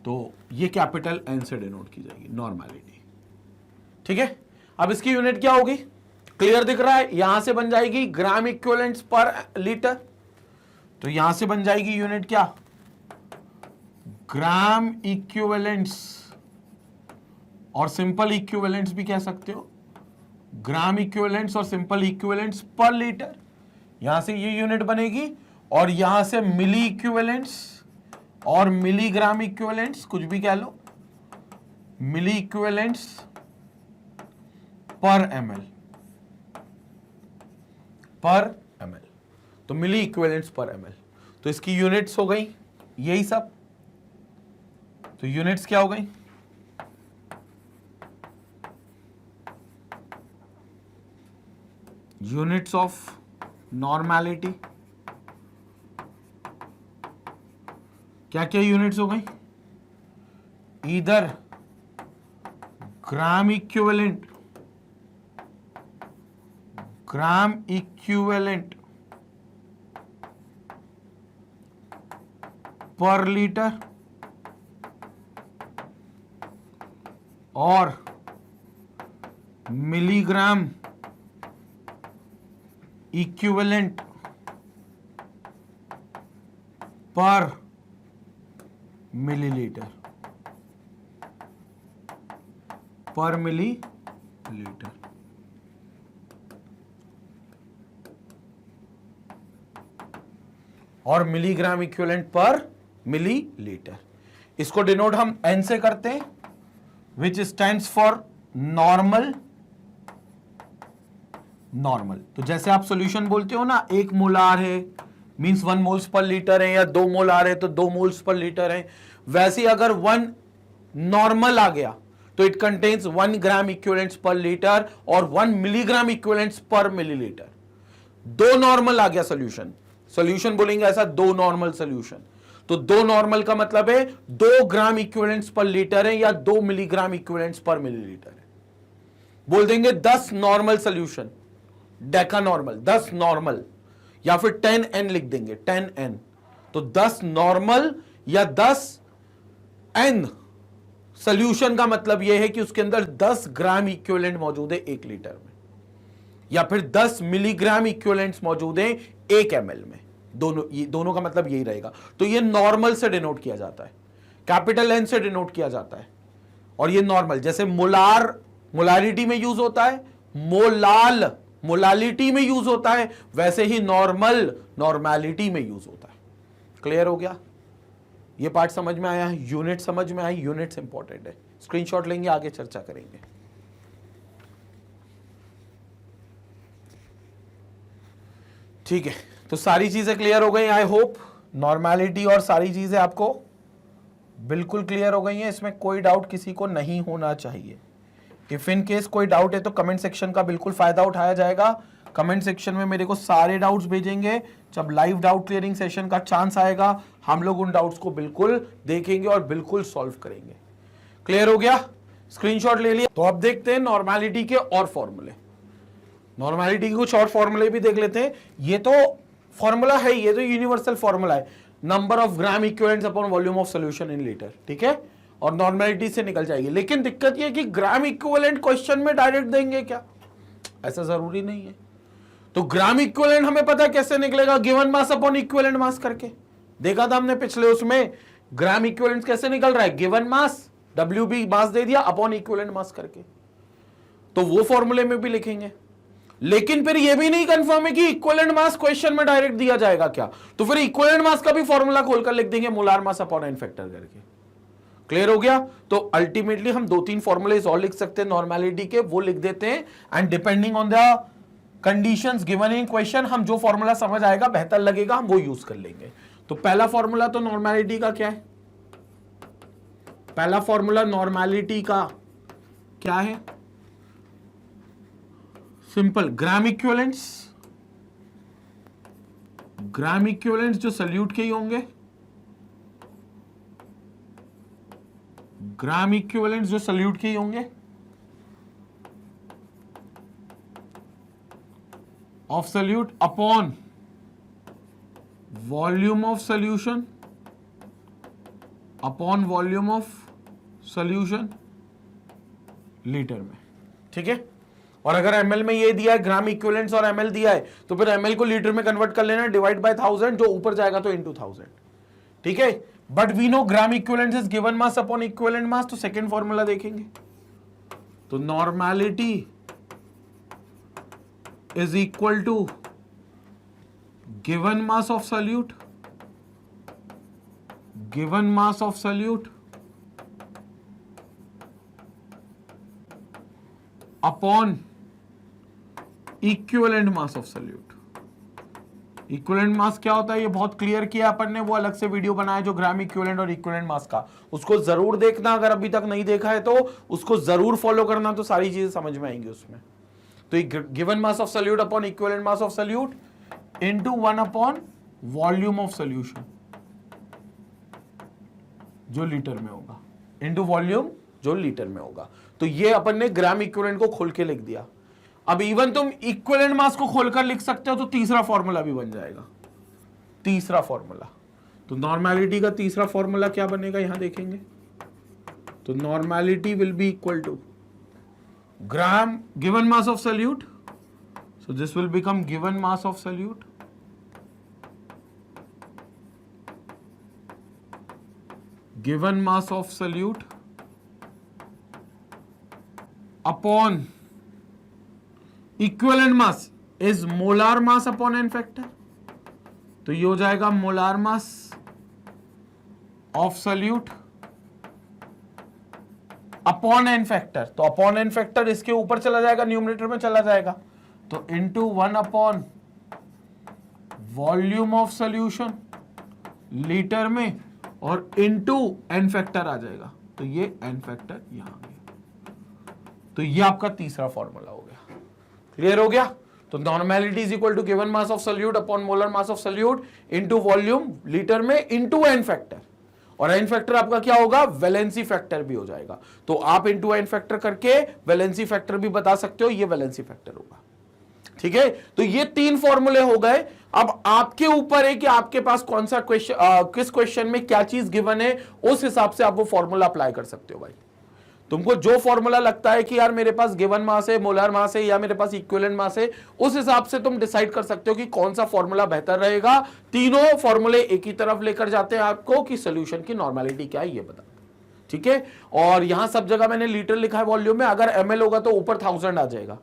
तो ये कैपिटल एन से डिनोट की जाएगी नॉर्मेलिटी, ठीक है। अब इसकी यूनिट क्या होगी? क्लियर दिख रहा है? यहां से बन जाएगी ग्राम इक्विवेलेंट्स पर लीटर, तो यहां से बन जाएगी यूनिट क्या? ग्राम इक्विवेलेंट्स, और सिंपल इक्विवेलेंट्स भी कह सकते हो, ग्राम इक्विवेलेंट्स और सिंपल इक्विवेलेंट्स पर लीटर। यहां से ये यूनिट बनेगी, और यहां से मिली इक्विवेलेंट्स और मिलीग्राम इक्विवेलेंट्स, कुछ भी कह लो, मिली इक्विवेलेंट्स पर एमएल, पर एमएल। तो मिली इक्विवेलेंट्स पर एमएल, तो इसकी यूनिट्स हो गई यही सब। तो यूनिट्स क्या हो गई? यूनिट्स ऑफ नॉर्मेलिटी, क्या क्या यूनिट्स हो गई? Either gram equivalent, gram equivalent पर लीटर, और मिलीग्राम इक्विवेलेंट पर मिलीलीटर, पर मिलीलीटर। और मिलीग्राम इक्विवेलेंट पर मिलीलीटर, इसको डिनोट हम एन से करते हैं, विच स्टैंड्स फॉर नॉर्मल। नॉर्मल, तो जैसे आप सॉल्यूशन बोलते हो ना, 1 मोलार है मींस 1 मोल्स पर लीटर है, या 2 मोलार है तो 2 मोल्स पर लीटर है, वैसे ही अगर 1 नॉर्मल आ गया तो इट कंटेन्स 1 ग्राम इक्विवेलेंट्स पर लीटर और 1 मिलीग्राम इक्विवेलेंट्स पर मिलीलीटर। 2 नॉर्मल आ गया सॉल्यूशन, सॉल्यूशन बोलेंगे ऐसा, 2 नॉर्मल सॉल्यूशन। तो 2 नॉर्मल का मतलब है 2 ग्राम इक्विवेलेंट्स पर लीटर है या 2 मिलीग्राम इक्विवेलेंट्स पर मिलीलीटर है। बोल देंगे 10 normal solution, Deka normal, 10 normal, या फिर 10n लिख देंगे, 10n। तो 10 नॉर्मल या 10n सॉल्यूशन का मतलब यह है कि उसके अंदर 10 ग्राम इक्विवेलेंट मौजूद है 1 लीटर में। या फिर 10 मिलीग्राम इक्विवेलेंट्स मौजूद हैं 1 ml में, दोनों का मतलब यही रहेगा। तो ये नॉर्मल से डिनोट किया जाता है, कैपिटल N से डिनोट किया जाता है। और ये नॉर्मल, जैसे मोलार मोलारिटी में यूज होता है, मोलाल मोलालिटी में यूज होता है, वैसे ही नॉर्मल नॉर्मैलिटी में यूज होता है। क्लियर हो गया? ये पार्ट समझ में आया? यूनिट समझ में आई? यूनिट्स इंपॉर्टेंट है, स्क्रीनशॉट लेंगे, आगे चर्चा करेंगे। ठीक है, तो सारी चीजें क्लियर हो गई आई होप। नॉर्मैलिटी और सारी चीजें आपको बिल्कुल क्लियर हो गई हैं, इसमें कोई डाउट किसी को नहीं होना चाहिए। इफ इन केस कोई डाउट है तो कमेंट सेक्शन का बिल्कुल फायदा उठाया जाएगा। कमेंट सेक्शन में मेरे को सारे डाउट्स भेजेंगे, जब लाइव डाउट क्लियरिंग सेशन का चांस आएगा हम लोग उन डाउट्स को बिल्कुल देखेंगे और बिल्कुल सॉल्व करेंगे। क्लियर हो गया? स्क्रीनशॉट ले लिया? तो अब देखते हैं नॉर्मैलिटी के और फॉर्मूले। नॉर्मैलिटी के कुछ और फॉर्मूले भी देख लेते हैं। ये तो फॉर्मूला है, ये तो यूनिवर्सल फॉर्मूला है, number of gram equivalents upon volume of solution in litre. ठीक है, और नॉर्मैलिटी से निकल जाएगी। लेकिन दिक्कत ये है कि ग्राम इक्विवेलेंट क्वेश्चन में डायरेक्ट देंगे क्या? ऐसा जरूरी नहीं है। तो ग्राम इक्विवेलेंट हमें पता कैसे निकलेगा? गिवन मास अपॉन इक्विवेलेंट मास करके देखा था हमने पिछले उसमें। ग्राम इक्विवेलेंट कैसे निकल रहा है? गिवन मास WB मास दे दिया अपॉन इक्विवेलेंट मास करके, तो वो फॉर्मूले में भी लिखेंगे। लेकिन फिर ये भी नहीं कंफर्म है कि इक्विवेलेंट मास क्वेश्चन में डायरेक्ट दिया जाएगा क्या, तो फिर इक्विवेलेंट मास का भी फॉर्मूला खोलकर लिख देंगे, molar mass upon n factor करके। क्लियर हो गया? तो अल्टीमेटली हम 2-3 फॉर्मूलेज और लिख सकते हैं नॉर्मैलिटी के, वो लिख देते हैं। And depending on the conditions given in question, हम जो फॉर्मूला समझ आएगा, बेहतर लगेगा, हम वो यूज कर लेंगे। तो पहला फॉर्मूला तो नॉर्मैलिटी का क्या है? पहला फॉर्मूला नॉर्मैलिटी का क्या है? सिंपल, ग्राम इक्विवेलेंट्स जो सल्यूट के ही होंगे, ग्राम इक्विवेलेंट्स जो सल्यूट के ही होंगे of solute upon volume of solution upon volume of solution litre में। ठीक है, और अगर ml में ये दिया है, ग्राम इक्विवेलेंट्स और ml दिया है, तो फिर ml को लीटर में कन्वर्ट कर लेना, डिवाइड बाय 1000, जो ऊपर जाएगा तो इनटू 1000। ठीक है, but we know gram equivalent is given mass upon equivalent mass, तो सेकंड फॉर्मूला देखेंगे। तो normality is equal to given mass of solute upon equivalent mass of solute. Equivalent mass क्या होता है ये बहुत क्लियर किया अपन ने, वो अलग से वीडियो बनाया जो ग्राम इक्विवेलेंट और इक्विवेलेंट मास का, उसको जरूर देखना। अगर अभी तक नहीं देखा है तो उसको जरूर फॉलो करना, तो सारी चीजें समझ में आएंगी उसमें। तो given mass of solute upon equivalent mass of solute into 1 upon volume of solution जो लीटर में होगा, इनटू वॉल्यूम जो लीटर में होगा। तो ये अपन ने ग्राम इक्विवेलेंट को खोल के लिख दिया। अब इवन तुम इक्विवेलेंट मास को खोलकर लिख सकते हो, तो तीसरा फॉर्मूला भी बन जाएगा। तीसरा फॉर्मूला, तो नॉर्मैलिटी का तीसरा फॉर्मूला क्या बनेगा यहां देखेंगे। तो normality will be equal to gram given mass of solute, so this will become given mass of solute upon equivalent mass is molar mass upon n factor. तो ये हो जाएगा molar mass of solute upon n factor. तो upon n factor इसके ऊपर चला जाएगा, numerator में चला जाएगा, तो into 1 upon volume of solution litre में, और इनटू n फैक्टर आ जाएगा। तो ये n फैक्टर यहां आ गया। तो ये आपका तीसरा फॉर्मूला हो गया। क्लियर हो गया? तो normality is equal to given mass of solute upon molar mass of solute into volume litre में इनटू n फैक्टर, और n फैक्टर आपका क्या होगा? वैलेंसी फैक्टर भी हो जाएगा। तो आप इनटू n फैक्टर करके वैलेंसी फैक्टर भी बता सकते हो, ये वैलेंसी फैक्टर होगा। ठीक है, तो ये 3 फॉर्मूले हो गए। अब आपके ऊपर है कि आपके पास कौन सा क्वेश्चन, किस क्वेश्चन में क्या चीज गिवन है, उस हिसाब से आप वो फॉर्मूला अप्लाई कर सकते हो भाई। तुमको जो फॉर्मूला लगता है कि यार मेरे पास गिवन मास है, मोलर मास है, या मेरे पास इक्विवेलेंट मास है, उस हिसाब से तुम डिसाइड कर सकते हो कि कौन सा फॉर्मूला बेहतर रहेगा। तीनों फॉर्मूले एक ही तरफ लेकर जाते हैं आपको कि सोल्यूशन की नॉर्मेलिटी क्या है ये बता, ठीक है। और यहां सब जगह मैंने लीटर लिखा है वॉल्यूम में, अगर ml होगा तो ऊपर 1000 आ जाएगा,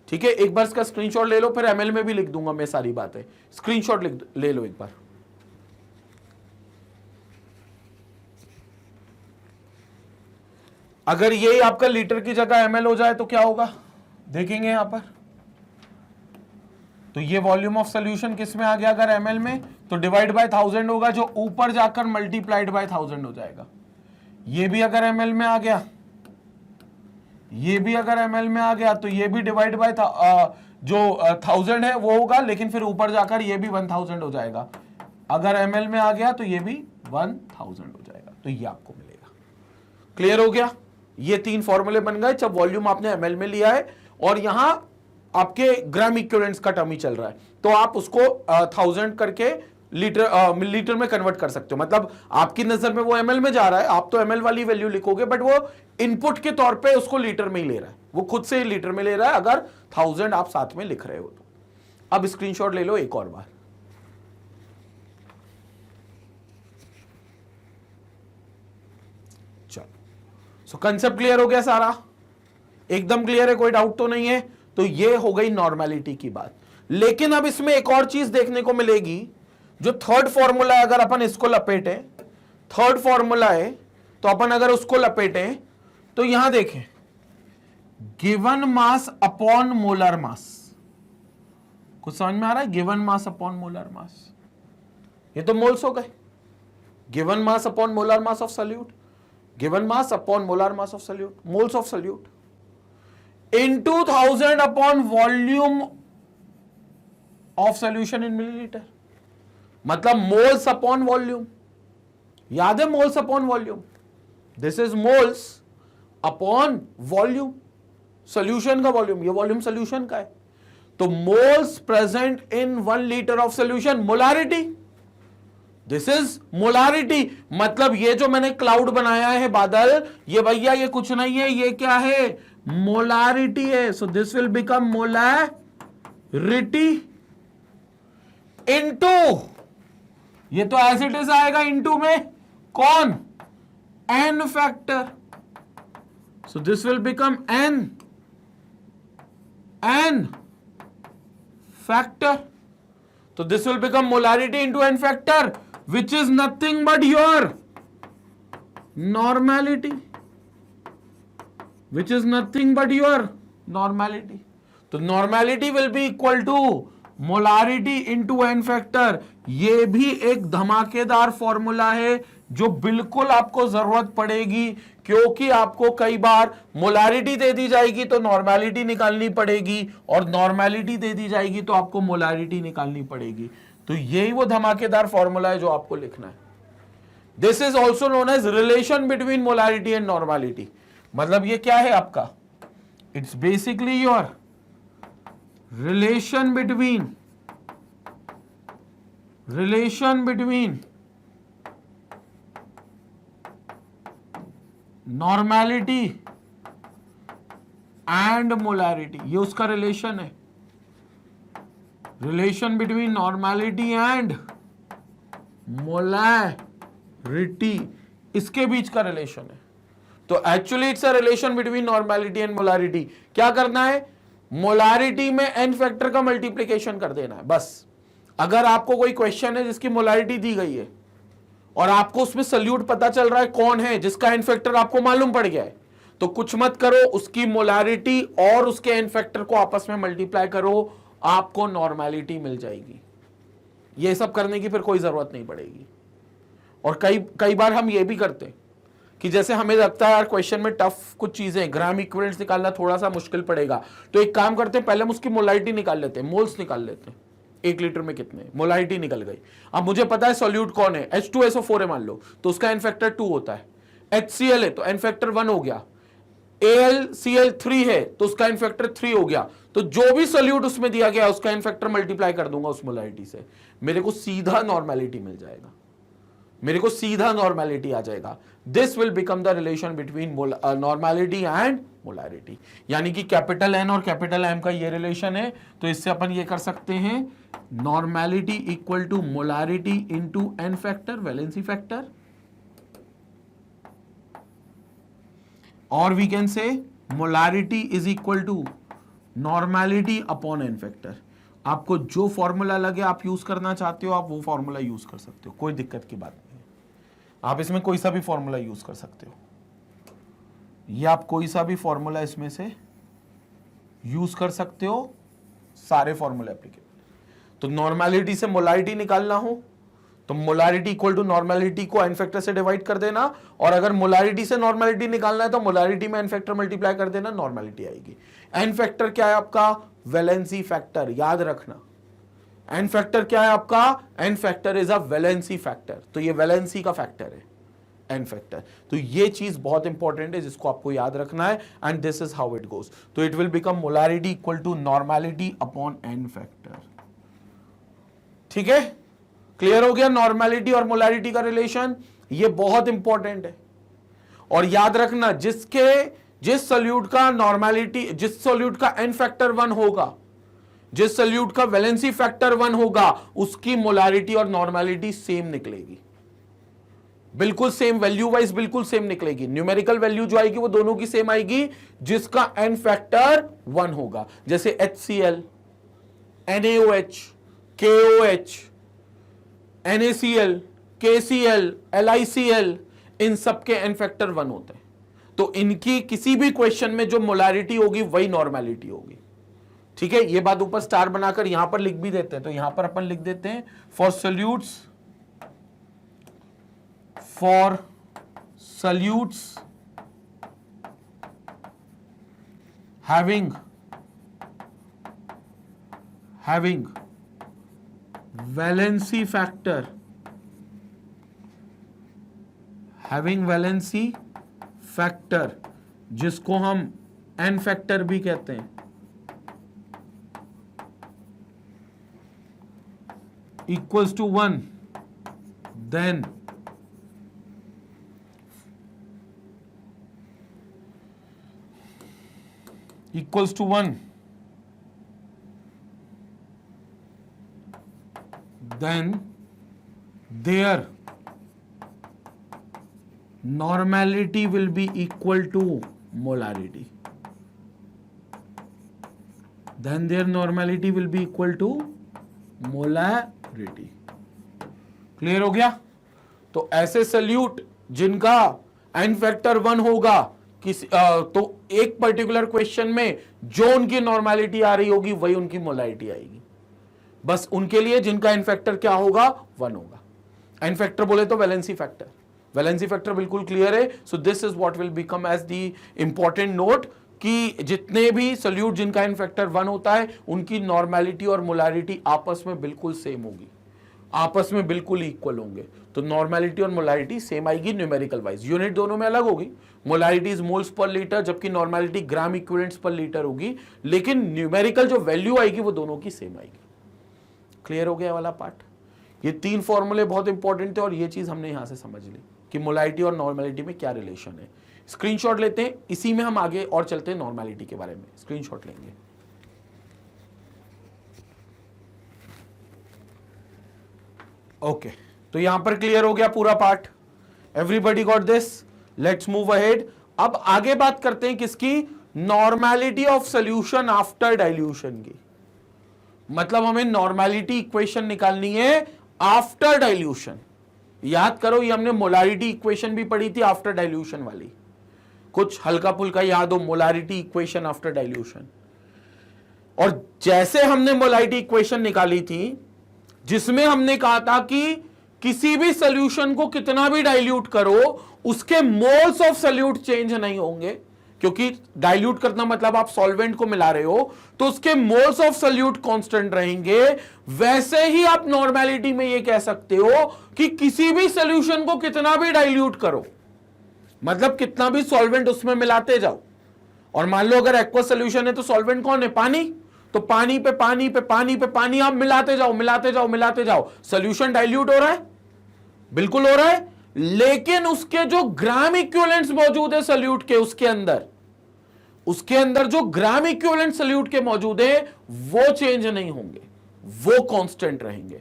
ठीक है। एक बार इसका स्क्रीनशॉट ले लो, फिर ml में भी लिख दूंगा मैं सारी बातें। स्क्रीनशॉट ले लो एक बार। अगर ये आपका लीटर की जगह ml हो जाए तो क्या होगा देखेंगे यहां पर। तो ये वॉल्यूम ऑफ सॉल्यूशन किस में आ गया अगर ml में, तो डिवाइड बाय 1000 होगा, जो ऊपर जाकर मल्टीप्लाइड बाय 1000 हो जाएगा। ये भी अगर ml में आ गया, ये भी अगर ml में आ गया, तो ये भी डिवाइड बाय जो 1000 है वो होगा, लेकिन फिर ऊपर जाकर ये भी 1000 हो जाएगा। अगर ml में आ गया तो ये भी 1000 हो जाएगा, तो ये आपको मिलेगा। क्लियर हो गया। ये तीन फॉर्मूले बन गए जब वॉल्यूम आपने ml में लिया है और यहां आपके ग्राम इक्विवेलेंट्स का टर्म ही चल रहा है, तो आप उसको 1000 करके लीटर में कन्वर्ट कर सकते हो। मतलब आपकी नजर में वो ml में जा रहा है, आप तो ml वाली वैल्यू लिखोगे, बट वो इनपुट के तौर पे उसको लीटर में ही ले रहा है, वो खुद से ही लीटर में ले रहा है अगर 1000 आप साथ में लिख रहे हो तो। अब स्क्रीनशॉट ले लो एक और बार। चलो, सो कंसेप्ट क्लियर हो गया सारा, एकदम क्लियर है, कोई डाउट तो नहीं है। तो ये हो गई नॉर्मेलिटी की बात। लेकिन अब इसमें एक और चीज देखने को मिलेगी, जो थर्ड फॉर्मूला है, अगर अपन इसको लपेटे, थर्ड फॉर्मूला है तो अपन अगर उसको लपेटे तो यहां देखें गिवन मास अपॉन मोलर मास, कुछ समझ में आ रहा है? गिवन मास अपॉन मोलर मास, ये तो मोल्स हो गए। Given mass upon molar mass of solute, given mass upon molar mass of solute, moles of solute, into 1000 upon volume of solution in millilitre, मतलब मोल्स अपॉन वॉल्यूम। याद है moles upon volume, this is moles upon volume, solution का volume, ये volume solution का है। तो moles present in 1 litre of solution, molarity, this is molarity. मतलब ये जो मैंने क्लाउड बनाया है बादल, ये भैया ये कुछ नहीं है, ये क्या है? मोलारिटी है। So this will become molarity into, ये तो एज इट इज आएगा इनटू में कौन? N factor. So this will become N factor. तो this will become molarity into N factor, which is nothing but your normality, which is nothing but your normality. तो normality will be equal to molarity into n factor। ये भी एक धमाकेदार formula है जो बिल्कुल आपको जरूरत पड़ेगी, क्योंकि आपको कई बार मोलारिटी दे दी जाएगी तो नॉर्मेलिटी निकालनी पड़ेगी, और नॉर्मेलिटी दे दी जाएगी तो आपको मोलारिटी निकालनी पड़ेगी। तो यही वो धमाकेदार फॉर्मूला है जो आपको लिखना है। This is also known as relation between molarity and normality. मतलब ये क्या है आपका? It's basically your relation between normality and molarity, ये उसका रिलेशन है। Relation between normality and molarity, इसके बीच का रिलेशन है। तो actually it's a relation between normality and molarity. क्या करना है? मोलारिटी में एन फैक्टर का मल्टीप्लिकेशन कर देना है बस। अगर आपको कोई क्वेश्चन है जिसकी मोलारिटी दी गई है और आपको उसमें सॉल्यूट पता चल रहा है कौन है जिसका एन फैक्टर आपको मालूम पड़ गया है, तो कुछ मत करो, उसकी मोलारिटी और उसके एन फैक्टर को आपस में मल्टीप्लाई करो, आपको नॉर्मेलिटी मिल जाएगी। ये सब करने की फिर कोई जरूरत नहीं पड़ेगी। और कई बार हम ये भी करते हैं कि जैसे हमें लगता है यार क्वेश्चन में टफ कुछ चीजें, ग्राम इक्विवेलेंट्स निकालना थोड़ा सा मुश्किल पड़ेगा, तो एक काम करते हैं, पहले हम उसकी मोलारिटी निकाल लेते हैं, मोल्स निकाल लेते हैं, 1 लीटर में कितने, मोलारिटी निकल गई। अब मुझे पता है सॉल्यूट कौन है, H2SO4 है मान लो, तो उसका एन फैक्टर 2 होता है। HCl है तो एन फैक्टर 1 हो गया। AlCl3 है तो उसका एन फैक्टर 3 हो गया। तो जो भी सॉल्यूट उसमें दिया गया उसका एन फैक्टर मल्टीप्लाई कर दूंगा उस मोलारिटी से, मेरे को सीधा नॉर्मेलिटी मिल जाएगा। मेरे को सीधा नॉर्मेलिटी आ जाएगा। This will become the relation between normality and molarity, यानी कि कैपिटल एन और कैपिटल एम का ये रिलेशन है। तो इससे अपन ये कर सकते हैं, normality equal to molarity into N factor, valency factor, और we can say molarity is equal to normality upon N factor. आपको जो फॉर्मूला लगे आप यूज करना चाहते हो, आप वो फॉर्मूला यूज कर सकते हो, कोई दिक्कत की बात नहीं है। आप इसमें कोई सा भी फॉर्मूला यूज कर सकते हो, या आप कोई सा भी फॉर्मूला इसमें से यूज कर सकते हो, सारे फॉर्मूले एप्लीकेबल। तो नॉर्मेलिटी से मोलैरिटी निकालना हो तो मोलैरिटी इक्वल टू नॉर्मेलिटी को एन फैक्टर से डिवाइड कर देना, और अगर मोलैरिटी से नॉर्मेलिटी निकालना है तो मोलैरिटी में एन फैक्टर मल्टीप्लाई कर देना, नॉर्मेलिटी आएगी। एन फैक्टर क्या है आपका? वैलेंसी फैक्टर, याद रखना। एन फैक्टर क्या है आपका? N factor is a valency factor, तो ये वैलेंसी का फैक्टर है एन फैक्टर। तो ये चीज बहुत इंपॉर्टेंट है जिसको आपको याद रखना है, and this is how it goes. तो it will become molarity equal to normality upon N factor. ठीक है, क्लियर हो गया नॉर्मेलिटी और मोलैरिटी का रिलेशन, ये बहुत इंपॉर्टेंट है। और याद रखना, जिस सोल्यूट का नॉर्मेलिटी, जिस सोल्यूट का एन फैक्टर 1 होगा, जिस सोल्यूट का वैलेंसी फैक्टर 1 होगा, उसकी मोलैरिटी और नॉर्मेलिटी सेम निकलेगी, बिल्कुल सेम, वैल्यू वाइज बिल्कुल सेम निकलेगी। न्यूमेरिकल वैल्यू जो आएगी वो दोनों की सेम आएगी जिसका एन फैक्टर 1 होगा। जैसे HCl, NaOH, KOH, NaCl, KCl, LiCl, इन सबके एन फैक्टर 1 होते हैं। तो इनकी किसी भी क्वेश्चन में जो मोलैरिटी होगी वही नॉर्मेलिटी होगी। ठीक है, ये बात ऊपर स्टार बनाकर यहां पर लिख भी देते हैं। तो यहां पर अपन लिख देते हैं, for solutes having valency factor, जिसको हम एन फैक्टर भी कहते हैं, equals to 1, then equals to 1, then their normality will be equal to molarity. Then their normality will be equal to molarity. Clear हो गया? तो ऐसे सल्यूट जिनका एन फैक्टर 1 होगा, तो एक पर्टिकुलर क्वेश्चन में जो उनकी नॉर्मेलिटी आ रही होगी वही उनकी मोलैरिटी आएगी, बस उनके लिए जिनका एन फैक्टर क्या होगा? 1 होगा। एन फैक्टर बोले तो वैलेंसी फैक्टर, वैलेंसी फैक्टर बिल्कुल क्लियर है। So this is what will become as the important note, कि जितने भी सोल्यूट जिनका एन फैक्टर 1 होता है उनकी नॉर्मेलिटी और मोलैरिटी आपस में बिल्कुल सेम होगी, आपस में बिल्कुल इक्वल होंगे। तो नॉर्मेलिटी और मोलैरिटी सेम आएगी न्यूमेरिकल वाइज। यूनिट दोनों में अलग होगी, molarity is moles per litre जबकि नॉर्मेलिटी ग्राम इक्विवेलेंट्स पर लीटर होगी, लेकिन न्यूमेरिकल जो वैल्यू आएगी वो दोनों की सेम आएगी। क्लियर हो गया वाला पार्ट? ये 3 फॉर्मूले बहुत इंपॉर्टेंट थे और ये चीज हमने यहां से समझ ली कि मोलैरिटी और नॉर्मेलिटी में क्या रिलेशन है। स्क्रीनशॉट लेते हैं, इसी में हम आगे और चलते हैं नॉर्मेलिटी के बारे में। स्क्रीनशॉट लेंगे। ओके, तो यहां पर क्लियर हो गया पूरा part. Everybody got this? Let's move ahead. अब आगे बात करते हैं किसकी? Normality of solution after dilution की। मतलब हमें नॉर्मेलिटी इक्वेशन निकालनी है आफ्टर डाइल्यूशन। याद करो, ये हमने मोलैरिटी इक्वेशन भी पढ़ी थी आफ्टर डाइल्यूशन वाली, कुछ हल्का फुल्का याद हो, मोलैरिटी इक्वेशन आफ्टर डाइल्यूशन। और जैसे हमने मोलैरिटी इक्वेशन निकाली थी जिसमें हमने कहा था कि किसी भी सॉल्यूशन को कितना भी डाइल्यूट करो उसके मोल्स ऑफ सॉल्यूट चेंज नहीं होंगे, क्योंकि डाइल्यूट करना मतलब आप सॉल्वेंट को मिला रहे हो, तो उसके मोल्स ऑफ सॉल्यूट कांस्टेंट रहेंगे। वैसे ही आप नॉर्मेलिटी में ये कह सकते हो कि किसी भी सॉल्यूशन को कितना भी डाइल्यूट करो, मतलब कितना भी सॉल्वेंट उसमें मिलाते जाओ। और मान लो अगर एक्वस सॉल्यूशन है तो सॉल्वेंट कौन है? पानी। तो पानी पे पानी पे पानी पे पानी आप मिलाते जाओ, मिलाते जाओ, मिलाते जाओ, सॉल्यूशन डाइल्यूट हो रहा है? बिल्कुल हो रहा है, लेकिन उसके जो ग्राम इक्विवेलेंट्स मौजूद है सल्यूट के, उसके अंदर जो ग्राम इक्विवेलेंट सल्यूट के मौजूद है वो चेंज नहीं होंगे, वो कांस्टेंट रहेंगे,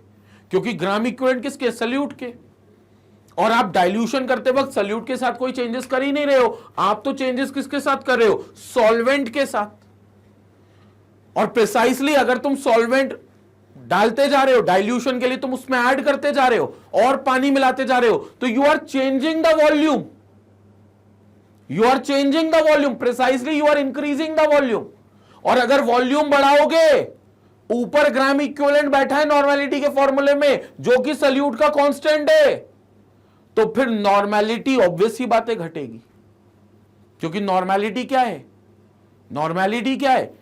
क्योंकि ग्राम इक्विवेलेंट किसके? सल्यूट के। और आप डाइल्यूशन करते वक्त सल्यूट के साथ कोई चेंजेस कर ही नहीं रहे हो, आप तो चेंजेस किसके साथ कर रहे हो? सॉल्वेंट के साथ। और प्रिसाइसली अगर तुम सॉल्वेंट डालते जा रहे हो डाइल्यूशन के लिए, तुम उसमें ऐड करते जा रहे हो और पानी मिलाते जा रहे हो, तो you are changing the volume, you are changing the volume, precisely you are increasing the volume. और अगर वॉल्यूम बढ़ाओगे, ऊपर ग्राम इक्विवेलेंट बैठा है नॉर्मेलिटी के फॉर्मूले में जो कि सल्यूट का कांस्टेंट है, तो फिर नॉर्मेलिटी ऑब्वियस ही बातें घटेगी, क्योंकि नॉर्मेलिटी क्या है? नॉर्मेलिटी क्या है?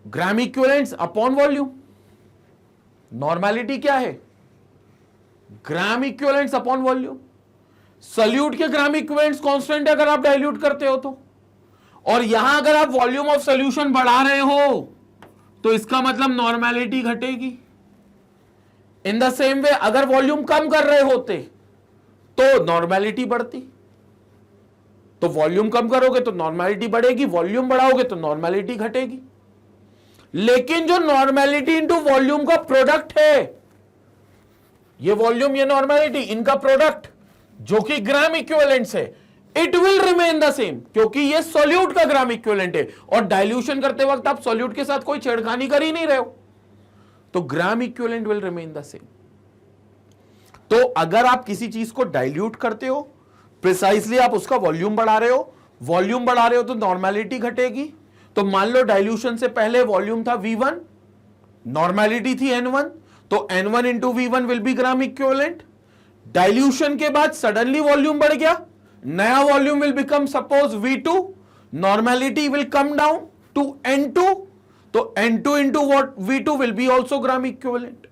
ग्राम इक्विवेलेंट्स अपॉन वॉल्यूम। नॉर्मेलिटी क्या है? ग्राम इक्विवेलेंट्स अपॉन वॉल्यूम। सल्यूट के ग्राम इक्विवेलेंट्स कांस्टेंट है अगर आप डाइल्यूट करते हो तो, और यहां अगर आप वॉल्यूम ऑफ सॉल्यूशन बढ़ा रहे हो तो इसका मतलब नॉर्मेलिटी घटेगी। इन द सेम वे अगर वॉल्यूम कम कर रहे होते तो नॉर्मेलिटी बढ़ती। तो वॉल्यूम कम करोगे तो नॉर्मेलिटी बढ़ेगी, वॉल्यूम बढ़ाओगे तो नॉर्मेलिटी घटेगी। लेकिन जो नॉर्मेलिटी इंटू वॉल्यूम का प्रोडक्ट है, ये वॉल्यूम ये नॉर्मेलिटी, इनका प्रोडक्ट जो कि ग्राम इक्विवेलेंट्स है, it will remain the same, क्योंकि ये सॉल्यूट का ग्राम इक्विवेलेंट है और डाइल्यूशन करते वक्त आप सॉल्यूट के साथ कोई छेड़खानी कर ही नहीं रहे हो, तो gram equivalent will remain the same. तो अगर आप किसी चीज को डाइल्यूट करते हो, प्रिसाइसली आप उसका वॉल्यूम बढ़ा रहे हो, वॉल्यूम बढ़ा रहे हो तो नॉर्मेलिटी घटेगी। तो मान लो डाइल्यूशन से पहले वॉल्यूम था V1, नॉर्मेलिटी थी N1, तो N1 into V1 will be gram equivalent. Dilution के बाद सडनली वॉल्यूम बढ़ गया, नया volume will become suppose V2, normality will come down to N2, तो N2 into what V2 will be also gram equivalent.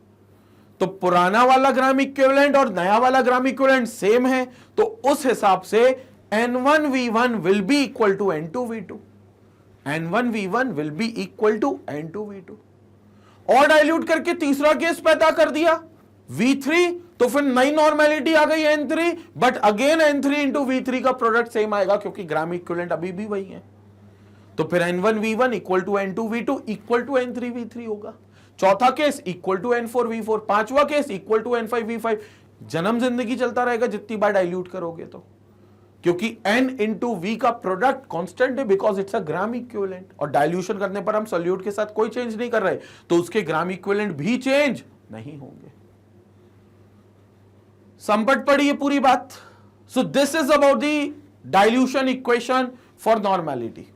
तो पुराना वाला ग्राम इक्विवेलेंट और नया वाला ग्राम इक्विवेलेंट सेम है, तो उस हिसाब से N1 V1 will be equal to N2 V2, N1 V1 will be equal to N2 V2। और डाइल्यूट करके तीसरा केस पैदा कर दिया V3, तो फिर नई नॉर्मेलिटी आ गई N3, but again N3 into V3 का प्रोडक्ट सेम आएगा क्योंकि ग्राम इक्विवेलेंट अभी भी वही है। तो फिर N1 V1 equal to N2 V2 equal to N3 V3 होगा। चौथा case equal to N4 V4, पांचवा case equal to N5 V5। जन्म जिंदगी चलता रहेगा जितनी बार डाइल्यूट करोगे तो, क्योंकि N इंटू V का प्रोडक्ट कांस्टेंट है because it's a gram equivalent. और डाइल्यूशन करने पर हम सॉल्यूट के साथ कोई चेंज नहीं कर रहे, तो उसके ग्राम इक्विवेलेंट भी चेंज नहीं होंगे। संपट पड़ी ये पूरी बात। सो this is about the dilution equation for normality.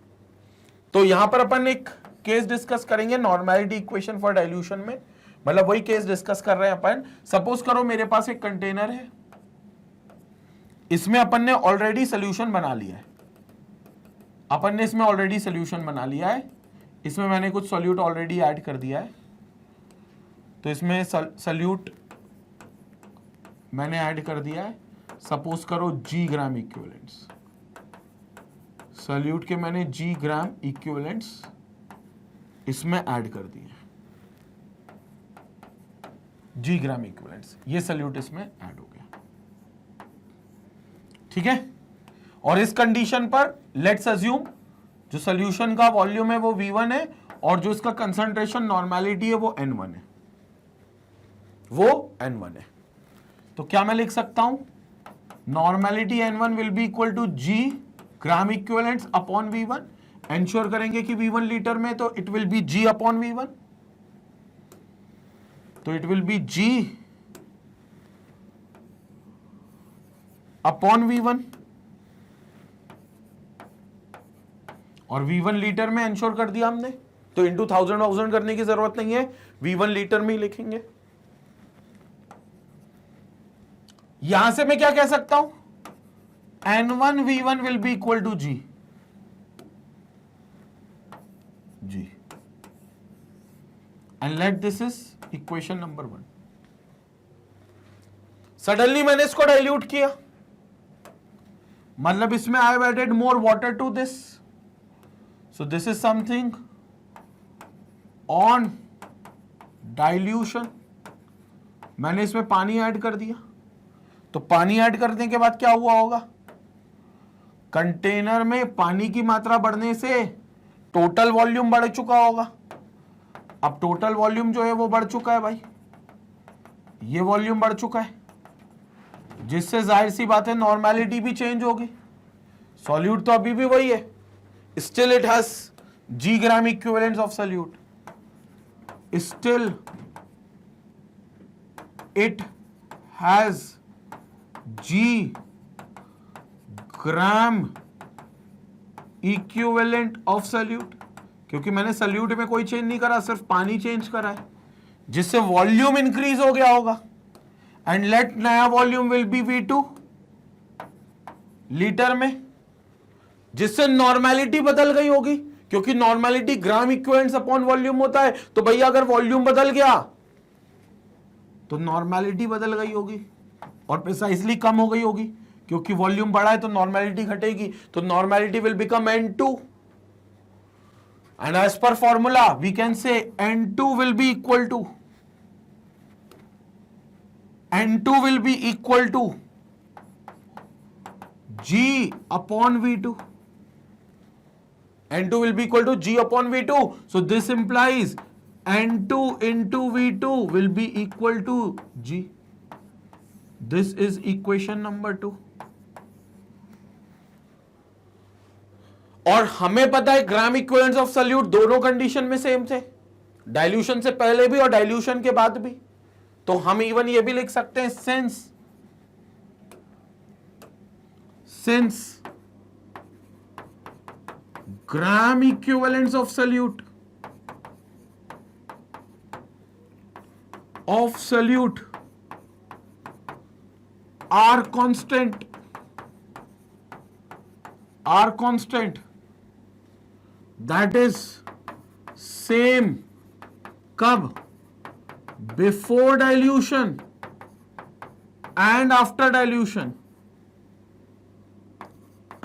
तो यहां पर अपन एक केस डिस्कस करेंगे नॉर्मेलिटी इक्वेशन फॉर डाइल्यूशन में, मतलब वही केस डिस्कस कर रहे हैं अपन। सपोज करो मेरे पास एक कंटेनर है, इसमें अपन ने ऑलरेडी सोल्यूशन बना लिया है, अपन ने इसमें ऑलरेडी सोल्यूशन बना लिया है, इसमें मैंने कुछ सॉल्यूट ऑलरेडी ऐड कर दिया है। तो इसमें सॉल्यूट मैंने ऐड कर दिया है, सपोज करो G ग्राम इक्विवेलेंट्स, सॉल्यूट के मैंने G ग्राम इक्विवेलेंट्स इसमें ऐड कर दिए, G ग्राम इक्विवेलेंट्स, ये सॉल्यूट इसमें ऐड हो गया, ठीक है। और इस कंडीशन पर लेट्स अज्यूम जो सॉल्यूशन का वॉल्यूम है वो V1 है और जो इसका कंसंट्रेशन नॉर्मेलिटी है वो N1 है, वो N1 है। तो क्या मैं लिख सकता हूं, normality N1 will be equal to G gram equivalents upon V1। Ensure करेंगे कि V1 लीटर में, तो it will be G upon V1, तो it will be G upon V1। और V1 लीटर में एंश्योर कर दिया हमने, तो इंटू 1000 करने की जरूरत नहीं है, V1 लीटर में ही लिखेंगे। यहां से मैं क्या कह सकता हूं, N1 V1 will be equal to G, and let this is equation number 1। Suddenly मैंने इसको डाइल्यूट किया, मतलब इसमें I have added more water to this, so this is something on dilution, मैंने इसमें पानी ऐड कर दिया। तो पानी ऐड करने के बाद क्या हुआ होगा, कंटेनर में पानी की मात्रा बढ़ने से टोटल वॉल्यूम बढ़ चुका होगा। अब टोटल वॉल्यूम जो है वो बढ़ चुका है भाई, ये वॉल्यूम बढ़ चुका है, जिससे जाहिर सी बात है नॉर्मेलिटी भी चेंज होगी। सॉल्यूट तो अभी भी वही है, still it has G gram equivalent of solute, still it has G gram equivalent of solute, क्योंकि मैंने सॉल्यूट में कोई चेंज नहीं करा, सिर्फ पानी चेंज करा है, जिससे वॉल्यूम इंक्रीज हो गया होगा। एंड लेट नया volume will B V2 litre में, जिससे नॉर्मेलिटी बदल गई होगी, क्योंकि normality gram equivalent upon volume होता है। तो भैया अगर वॉल्यूम बदल गया तो नॉर्मेलिटी बदल गई होगी और प्रिसाइसली कम हो गई होगी, क्योंकि वॉल्यूम बढ़ा है तो नॉर्मेलिटी घटेगी, तो normality will become N2 and as per formula we can say N2 will be equal to G upon V2. N2 will be equal to G upon V2. So this implies N2 into V2 will be equal to G. This is equation number 2. और हमें पता है ग्राम equivalent of solute दोनों condition में same थे, dilution से पहले भी और डाइल्यूशन के बाद भी। तो हम इवन ये भी लिख सकते हैं since gram equivalent of solute are constant, that is same कब, before dilution and after dilution,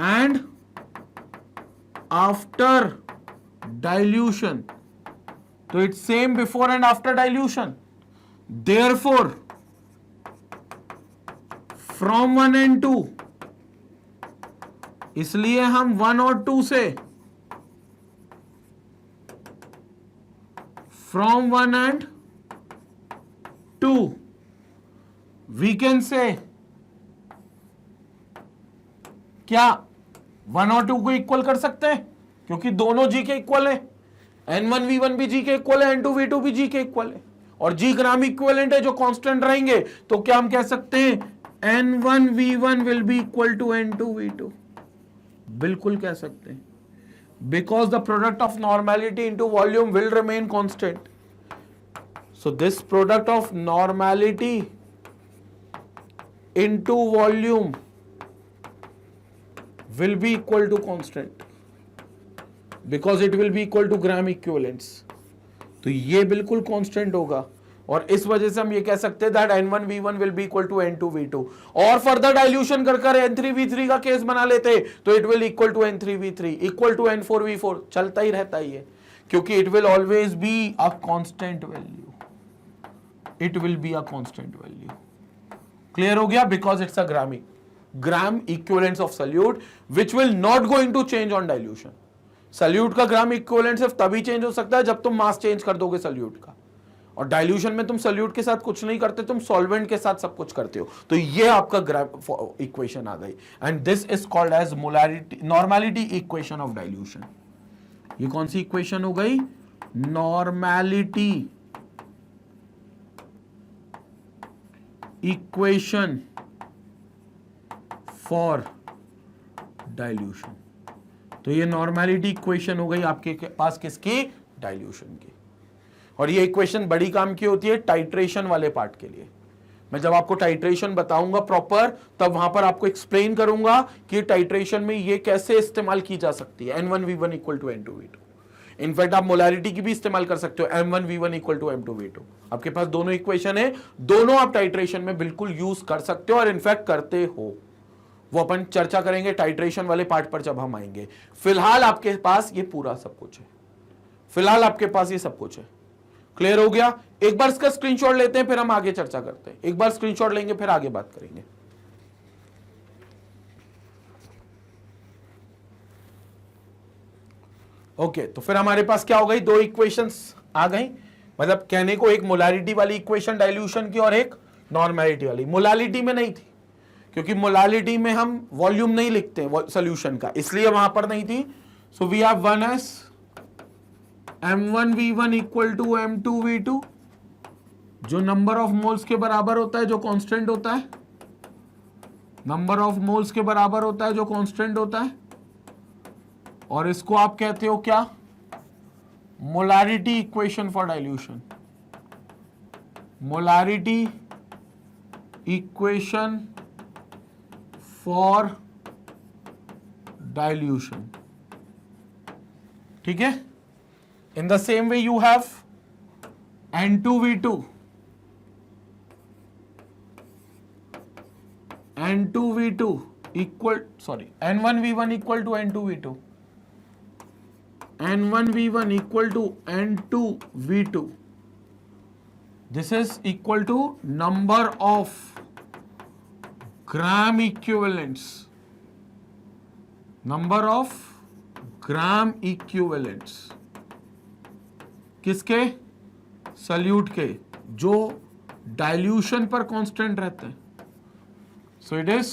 and after dilution. तो it's same before and after dilution. Therefore from 1 and 2, इसलिए हम 1 और 2 से, from 1 and 2 we can say क्या 1 और 2 को equal कर सकते हैं, क्योंकि दोनों जी के इक्वल है, N1 V1 भी जी के इक्वल है, N2 V2 भी जी के इक्वल है, और जी ग्राम इक्विवेलेंट है जो कांस्टेंट रहेंगे। तो क्या हम कह सकते हैं N1 V1 will be equal to N2 V2, बिल्कुल कह सकते हैं, because the product of normality into volume will remain constant. So this product of normality into volume will be equal to constant, because it will be equal to gram equivalents. तो ये बिल्कुल constant होगा, और इस वजह से हम ये कह सकते हैं that N1 V1 will be equal to N2 V2। और फर्दर डाइल्यूशन कर N3 V3 का केस बना लेते तो it will equal to N3 V3 equal to N4 V4, चलता ही रहता ही है, क्योंकि it will always be a constant value, it will be a constant value। Clear हो गया? Because it's a gram equivalence of solute which will not going to change on dilution. Solute का gram equivalent सिर्फ तभी change हो सकता है जब तुम मास चेंज कर दोगे सॉल्यूट का, और डाइल्यूशन में तुम सॉल्यूट के साथ कुछ नहीं करते, तुम सॉल्वेंट के साथ सब कुछ करते हो। तो ये आपका ग्राम इक्वेशन आ गई, and this is called as molarity normality equation of dilution. ये कौन सी इक्वेशन हो गई? Normality equation for dilution. तो ये नॉर्मेलिटी इक्वेशन हो गई आपके पास किसकी? डाइल्यूशन की। और ये इक्वेशन बड़ी काम की होती है टाइट्रेशन वाले पार्ट के लिए। मैं जब आपको टाइट्रेशन बताऊंगा प्रॉपर, तब वहां पर आपको एक्सप्लेन करूंगा कि टाइट्रेशन में ये कैसे इस्तेमाल की जा सकती है। N1 V1 equal to N2 V2। In fact आप मोलारिटी की भी इस्तेमाल कर सकते हो, M1 V1 equal to M2 V2। आपके पास दोनों इक्वेशन है, दोनों आप टाइट्रेशन में बिल्कुल यूज कर सकते हो, और इनफैक्ट करते हो। वो अपन चर्चा करेंगे टाइट्रेशन वाले पार्ट पर जब हम आएंगे। फिलहाल आपके पास ये पूरा सब कुछ है, फिलहाल आपके पास ये सब कुछ है। क्लियर हो गया? एक बार इसका स्क्रीनशॉट लेते हैं, फिर हम आगे चर्चा करते हैं। एक बार स्क्रीनशॉट लेंगे, फिर आगे बात करेंगे। ओके, तो फिर हमारे पास क्या हो गई, दो इक्वेशंस आ गई। मतलब कहने को एक मोलारिटी वाली इक्वेशन डाइल्यूशन की और एक नॉर्मेलिटी वाली। मोलालिटी में नहीं थी क्योंकि मोलालिटी में हम वॉल्यूम नहीं लिखते सॉल्यूशन का, इसलिए वहां पर नहीं थी। So we have 1s m1v1 equal to m2v2, जो नंबर ऑफ मोल्स के बराबर होता है, जो कांस्टेंट होता है, नंबर ऑफ मोल्स के बराबर होता है जो कांस्टेंट होता है, और इसको आप कहते हो क्या, molarity equation for dilution. Molarity equation for dilution, ठीक है। इन the same way you have N2V2 equal, sorry, N1V1 equal to N2V2, N1V1 equal to N2V2. This is equal to number of gram equivalents, number of gram equivalents किसके, salute के, जो dilution पर constant रहते हैं। So it is,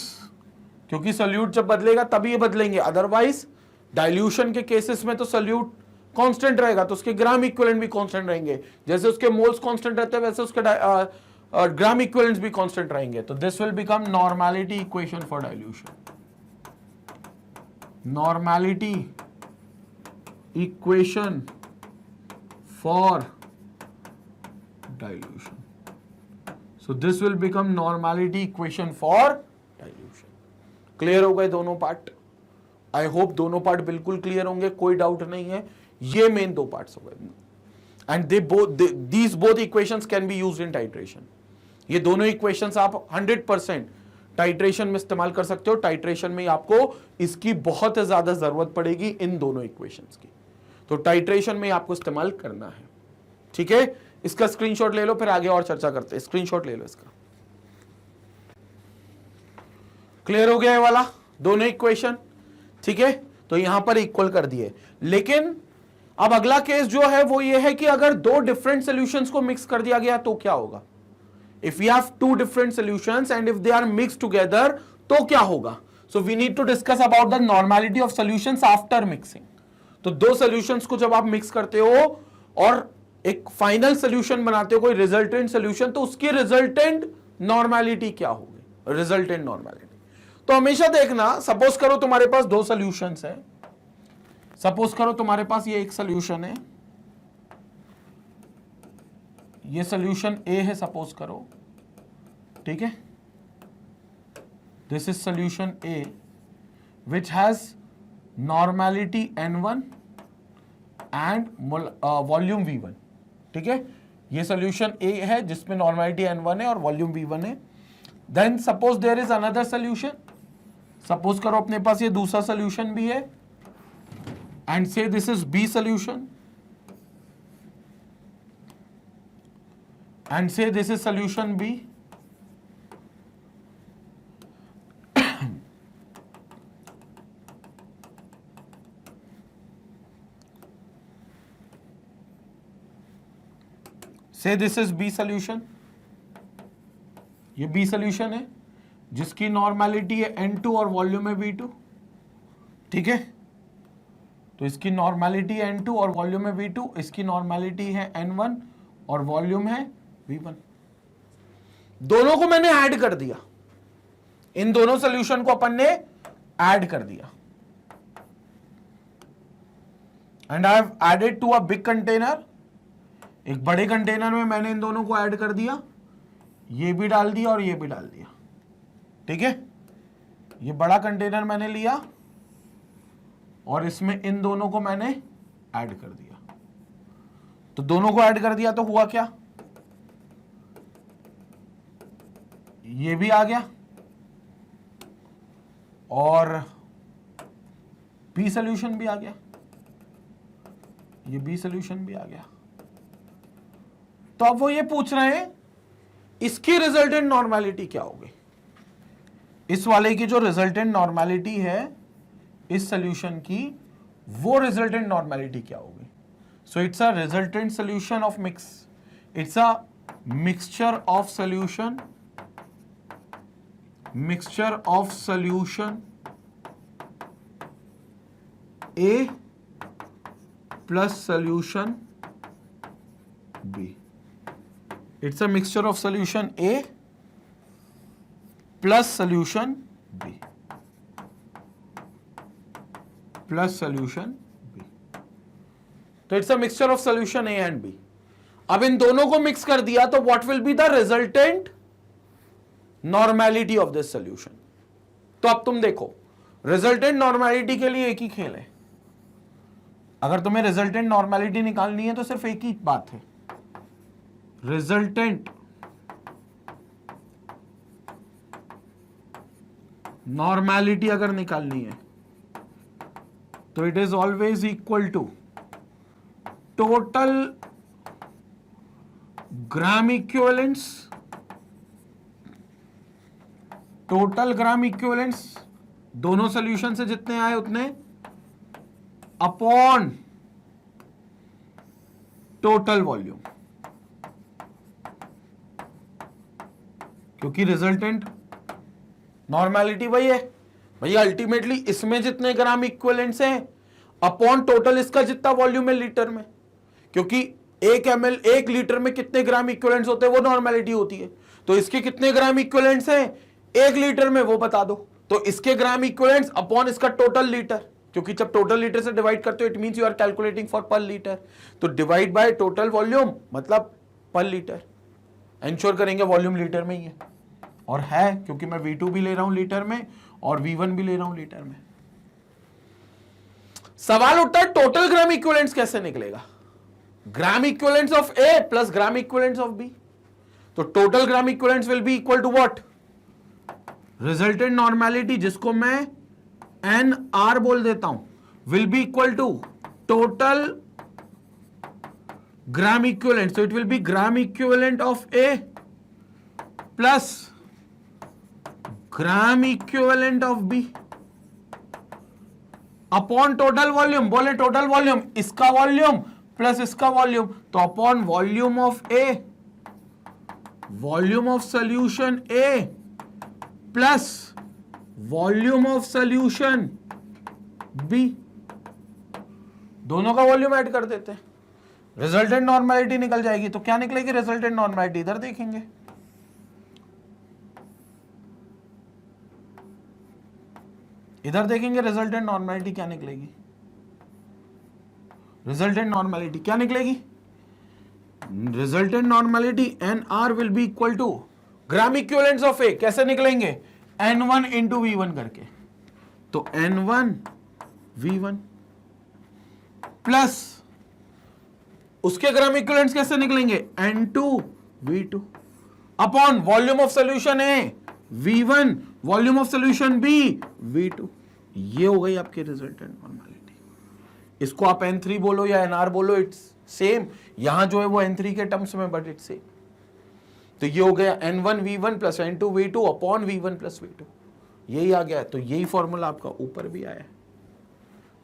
क्योंकि salute जब बदलेगा तभी ये बदलेंगे, अदरवाइज डाइल्यूशन के केसेस में तो सल्यूट कांस्टेंट रहेगा तो उसके ग्राम इक्विवेलेंट भी कांस्टेंट रहेंगे। जैसे उसके मोल्स कांस्टेंट रहते हैं वैसे उसके ग्राम इक्विवेलेंट्स भी कांस्टेंट रहेंगे। तो this will become normality equation for dilution, normality equation for dilution. So this will become normality equation for dilution. Clear हो गए दोनों पार्ट? आई होप दोनों पार्ट बिल्कुल क्लियर होंगे, कोई डाउट नहीं है। ये मेन दो पार्ट्स हो गए, and these both equations can be used in titration. ये दोनों इक्वेशंस आप 100% टाइट्रेशन में इस्तेमाल कर सकते हो। टाइट्रेशन में आपको इसकी बहुत ज्यादा जरूरत पड़ेगी, इन दोनों इक्वेशंस की, तो टाइट्रेशन में आपको इस्तेमाल करना है, ठीक है। इसका स्क्रीनशॉट ले लो, फिर आगे और चर्चा करते हैं। स्क्रीनशॉट ले लो इसका। क्लियर हो गया ये वाला दोनों इक्वेशन, ठीक है। तो यहां पर इक्वल कर दिए, लेकिन अब अगला केस जो है वो ये है कि अगर दो डिफरेंट सॉल्यूशंस को मिक्स कर दिया गया तो क्या होगा। If you have two different solutions and if they are mixed together तो क्या होगा। So we need to discuss about the normality of solutions after mixing. तो दो सॉल्यूशंस को जब आप मिक्स करते हो और एक फाइनल सॉल्यूशन बनाते हो, कोई रिजल्टेंट सॉल्यूशन, तो उसकी रिजल्टेंट नॉर्मेलिटी क्या होगी, रिजल्टेंट नॉर्मेलिटी। तो हमेशा देखना, सपोज करो तुम्हारे पास दो सॉल्यूशंस हैं, सपोज करो तुम्हारे पास ये एक सॉल्यूशन है, ये सॉल्यूशन ए है सपोज करो, ठीक है। This is solution A which has normality N1 and volume V1, ठीक है। ये सॉल्यूशन ए है जिसमें नॉर्मेलिटी N1 है और वॉल्यूम V1 है। Then suppose there is another solution, suppose करो अपने पास ये दूसरा सॉल्यूशन भी है, and say this is B solution, and say this is solution B, say this is B solution, ये बी सॉल्यूशन है जिसकी नॉर्मेलिटी है N2 और वॉल्यूम है V2, ठीक है। तो इसकी नॉर्मेलिटी है N2 और वॉल्यूम है V2, इसकी नॉर्मेलिटी है N1 और वॉल्यूम है V1। दोनों को मैंने ऐड कर दिया, इन दोनों सॉल्यूशन को अपन ने ऐड कर दिया, and I have added to a big container. एक बड़े कंटेनर में मैंने इन दोनों को ऐड कर दिया, ये भी डाल दिया और ये भी डाल दिया, ठीक है। ये बड़ा कंटेनर मैंने लिया और इसमें इन दोनों को मैंने ऐड कर दिया। तो दोनों को ऐड कर दिया तो हुआ क्या, ये भी आ गया और बी सॉल्यूशन भी आ गया, ये बी सॉल्यूशन भी आ गया। तो अब वो ये पूछ रहे हैं इसकी रिजल्टेंट नॉर्मेलिटी क्या होगी। इस वाले की जो रिजल्टेंट नॉर्मेलिटी है इस सॉल्यूशन की, वो रिजल्टेंट नॉर्मेलिटी क्या होगी? So it's a resultant solution of mix, it's a mixture of solution, mixture of solution A plus solution B. It's a mixture of solution A plus solution B, plus solution B. तो it's a mixture of solution A and B. अब इन दोनों को mix कर दिया तो what will be the resultant normality of this solution. तो अब तुम देखो, रिजल्टेंट नॉर्मेलिटी के लिए एक ही खेल है. अगर तुम्हें रिजल्टेंट नॉर्मेलिटी निकालनी है तो सिर्फ एक ही बात है, रिजल्टेंट नॉर्मेलिटी अगर निकालनी है तो it is always equal to total gram equivalence, total gram equivalence दोनों सॉल्यूशन से जितने आए उतने अपॉन टोटल वॉल्यूम. क्योंकि रिजल्टेंट नॉर्मेलिटी वही है भैया, अल्टीमेटली इसमें जितने ग्राम इक्विवेलेंट्स हैं अपॉन टोटल इसका जितना वॉल्यूम है लीटर में. क्योंकि 1 लीटर में कितने ग्राम इक्विवेलेंट्स होते हैं वो नॉर्मेलिटी होती है. तो इसके कितने ग्राम इक्विवेलेंट्स हैं 1 लीटर में वो बता दो. तो इसके ग्राम इक्विवेलेंट्स अपॉन इसका टोटल लीटर, क्योंकि जब टोटल लीटर से डिवाइड करते हो it means you are calculating for per litre. तो डिवाइड बाय टोटल वॉल्यूम मतलब पर लीटर. एंश्योर करेंगे वॉल्यूम लीटर में ही है, और है क्योंकि मैं V2 भी ले रहा हूं लीटर में और V1 भी ले रहा हूं लीटर में. सवाल उठता है टोटल ग्राम इक्विवेलेंट्स कैसे निकलेगा? Gram equivalents of A plus gram equivalents of B. तो total gram equivalents will be equal to what? Resultant normality, जिसको मैं NR बोल देता हूं, will be equal to total gram equivalent. So it will be gram equivalent of A plus gram equivalent of B upon total volume. बोले total volume इसका volume plus इसका volume, तो upon volume of A, volume of solution A plus volume of solution B. दोनों का volume add कर देते हैं, resultant normality निकल जाएगी. तो क्या निकलेगी रिजल्टेंट नॉर्मेलिटी? इधर देखेंगे, इधर देखेंगे रिजल्टेंट नॉर्मेलिटी क्या निकलेगी. रिजल्टेंट नॉर्मेलिटी क्या निकलेगी? Resultant normality NR will be equal to gram equivalents of A. कैसे निकलेंगे? N1 इंटू V1 करके. तो N1 V1 प्लस उसके ग्राम इक्विवेलेंट्स कैसे निकलेंगे? N2 V2 upon volume of solution A V1, volume of solution B V2. ये हो गई आपकी रिजल्टेंट नॉर्मेलिटी. इसको आप N3 बोलो या NR बोलो, इट्स सेम. यहां जो है वो N3 के टर्म्स में, बट इट्स सेम. तो ये हो गया N1 V1 plus N2 V2 upon V1 plus V2. यही आ गया. तो यही फॉर्मूला आपका ऊपर भी आया.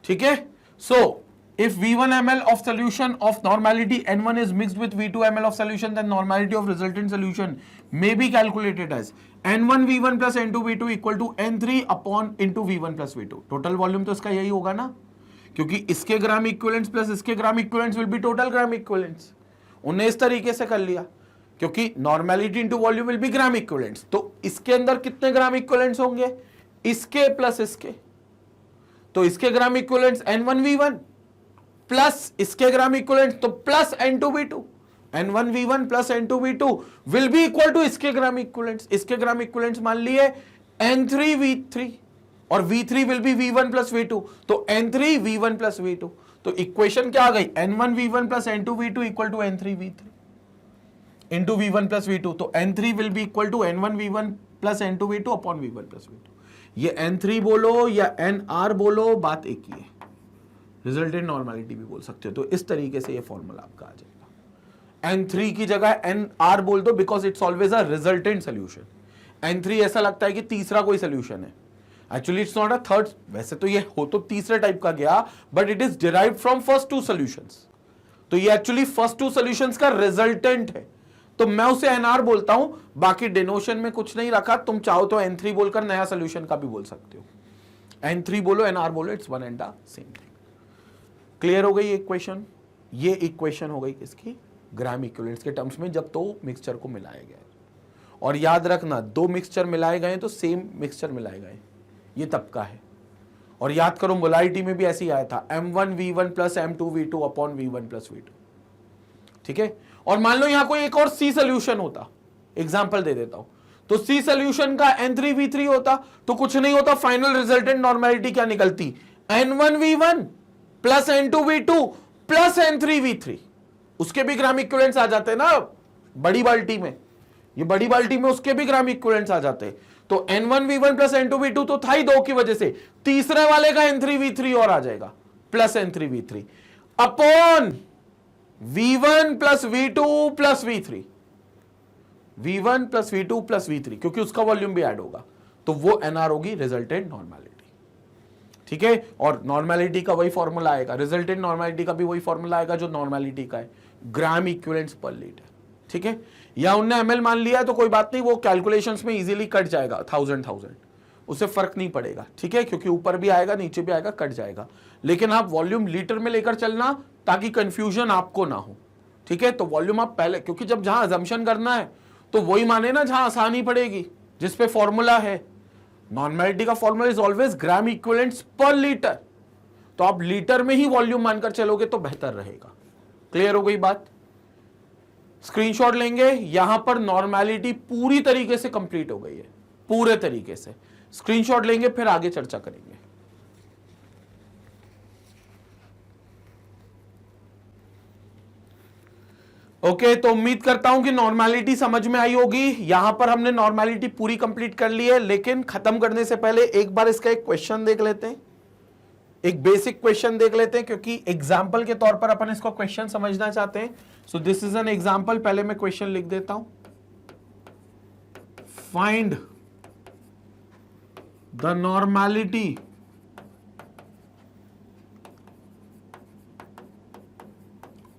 ठीक है. सो if V1 ml of solution of normality N1 is mixed with V2 ml of solution, then normality of resultant solution may be calculated as N1 V1 plus N2 V2 equal to N3 upon into V1 plus V2. Total volume तो इसका यही होगा ना, क्योंकि इसके gram equivalents plus इसके gram equivalents will be total gram equivalents. उन्हें इस तरीके से कर लिया क्योंकि normality into volume will be gram equivalents. तो इसके अंदर कितने ग्राम इक्विवेलेंट्स होंगे? इसके प्लस इसके. तो इसके gram equivalents N1 V1 plus इसके ग्राम इक्विवेलेंट्स तो plus N2 V2. N1 V1 plus N2 V2 will be equal to इसके ग्राम इक्विवेलेंट्स. इसके ग्राम इक्विवेलेंट्स मान लिए N3 V3 और V3 will be V1 plus V2. तो N3 V1 plus V2. तो equation क्या आ गई? N1 V1 plus N2 V2 equal to N3 V3 into V1 plus V2. तो N3 will be equal to N1 V1 plus N2 V2 upon V1 plus V2. ये N3 बोलो या NR बोलो, बात एक ही है. रिजल्टेंट नॉर्मेलिटी भी बोल सकते हो. तो इस तरीके से ये फॉर्मूला आपका आ जाएगा. N3 की जगह NR बोल दो because it's always a resultant solution. N3 ऐसा लगता है कि तीसरा कोई सोल्यूशन है, actually it's not a third, वैसे तो ये हो तो तीसरे टाइप का गया, but it is derived from first two solutions. तो ये एक्चुअली फर्स्ट टू सॉल्यूशंस का रिजल्टेंट है, तो मैं उसे एनआर बोलता हूं। बाकी डिनोशन में कुछ नहीं रखा, तुम चाहो तो N3 बोलकर नया सॉल्यूशन का भी बोल सकते हो। N3 बोलो, एनआर बोलो, it's one and the same thing. Clear हो गई इक्वेशन? ये इक्वेशन हो गई इसकी ग्राम इक्विवेलेंट्स के टर्म्स में जब तो मिक्सचर को मिलाया गया है। और याद रखना, दो मिक्सचर मिलाए गए तो सेम मिक्सचर मिलाए गए, ये तब का है। और याद करो मोलारिटी में भी ऐसे ही आया था, M1V1 plus M2V2 upon V1 plus V2। ठीक है, और मान लो यहां कोई एक और C सोल्यूशन होता, एग्जांपल दे देता हूं, तो C सोल्यूशन का N3V3 होता, तो कुछ नहीं होता, फाइनल रिजल्टेंट नॉर्मेलिटी क्या निकलती, N1V1 plus N2V2 plus N3V3। उसके भी ग्राम इक्विवेलेंट्स आ जाते ना बड़ी बाल्टी में, ये बड़ी बाल्टी में उसके भी ग्राम इक्विवेलेंट्स आ जाते। तो N1V1 प्लस N2V2 तो था ही दो की वजह से, तीसरे वाले का N3V3 और आ जाएगा plus N3V3 upon V1 plus V2 plus V3, V1 plus V2 plus V3, क्योंकि उसका वॉल्यूम भी ऐड होगा, तो वो NR होगी रिजल्टेंट नॉर्मेलिटी। ठीक है, और नॉर्मेलिटी का वही फॉर्मूला आएगा, रिजल्टेंट नॉर्मेलिटी का भी वही फॉर्मूला आएगा जो नॉर्मेलिटी का है, ग्राम इक्विवेलेंट्स पर लीटर। ठीक है, या उनने ml मान लिया है तो कोई बात नहीं, वो कैलकुलेशंस में इजीली कट जाएगा, 1000 उससे फर्क नहीं पड़ेगा। ठीक है, क्योंकि ऊपर भी आएगा नीचे भी आएगा, कट जाएगा। लेकिन आप वॉल्यूम लीटर में लेकर चलना ताकि कंफ्यूजन आपको ना हो। ठीक है, तो वॉल्यूम आप पहले, क्योंकि जब जहां अजम्पशन करना है तो वही माने ना जहां आसानी पड़ेगी, जिसपे फॉर्मूला है। नॉर्मेलिटी का formula is always gram equivalents पर लीटर, तो आप लीटर में ही वॉल्यूम मानकर चलोगे तो बेहतर रहेगा। क्लियर हो गई बात? स्क्रीनशॉट लेंगे, यहां पर नॉर्मेलिटी पूरी तरीके से कंप्लीट हो गई है, पूरे तरीके से। स्क्रीनशॉट लेंगे फिर आगे चर्चा करेंगे। ओके, तो उम्मीद करता हूं कि नॉर्मेलिटी समझ में आई होगी। यहां पर हमने नॉर्मेलिटी पूरी कंप्लीट कर ली है, लेकिन खत्म करने से पहले एक बार इसका एक क्वेश्चन देख लेते हैं, एक बेसिक क्वेश्चन देख लेते हैं, क्योंकि एग्जाम्पल के तौर पर अपन इसको क्वेश्चन समझना चाहते हैं। सो दिस इज एन एग्जाम्पल, पहले मैं क्वेश्चन लिख देता हूं। Find the normality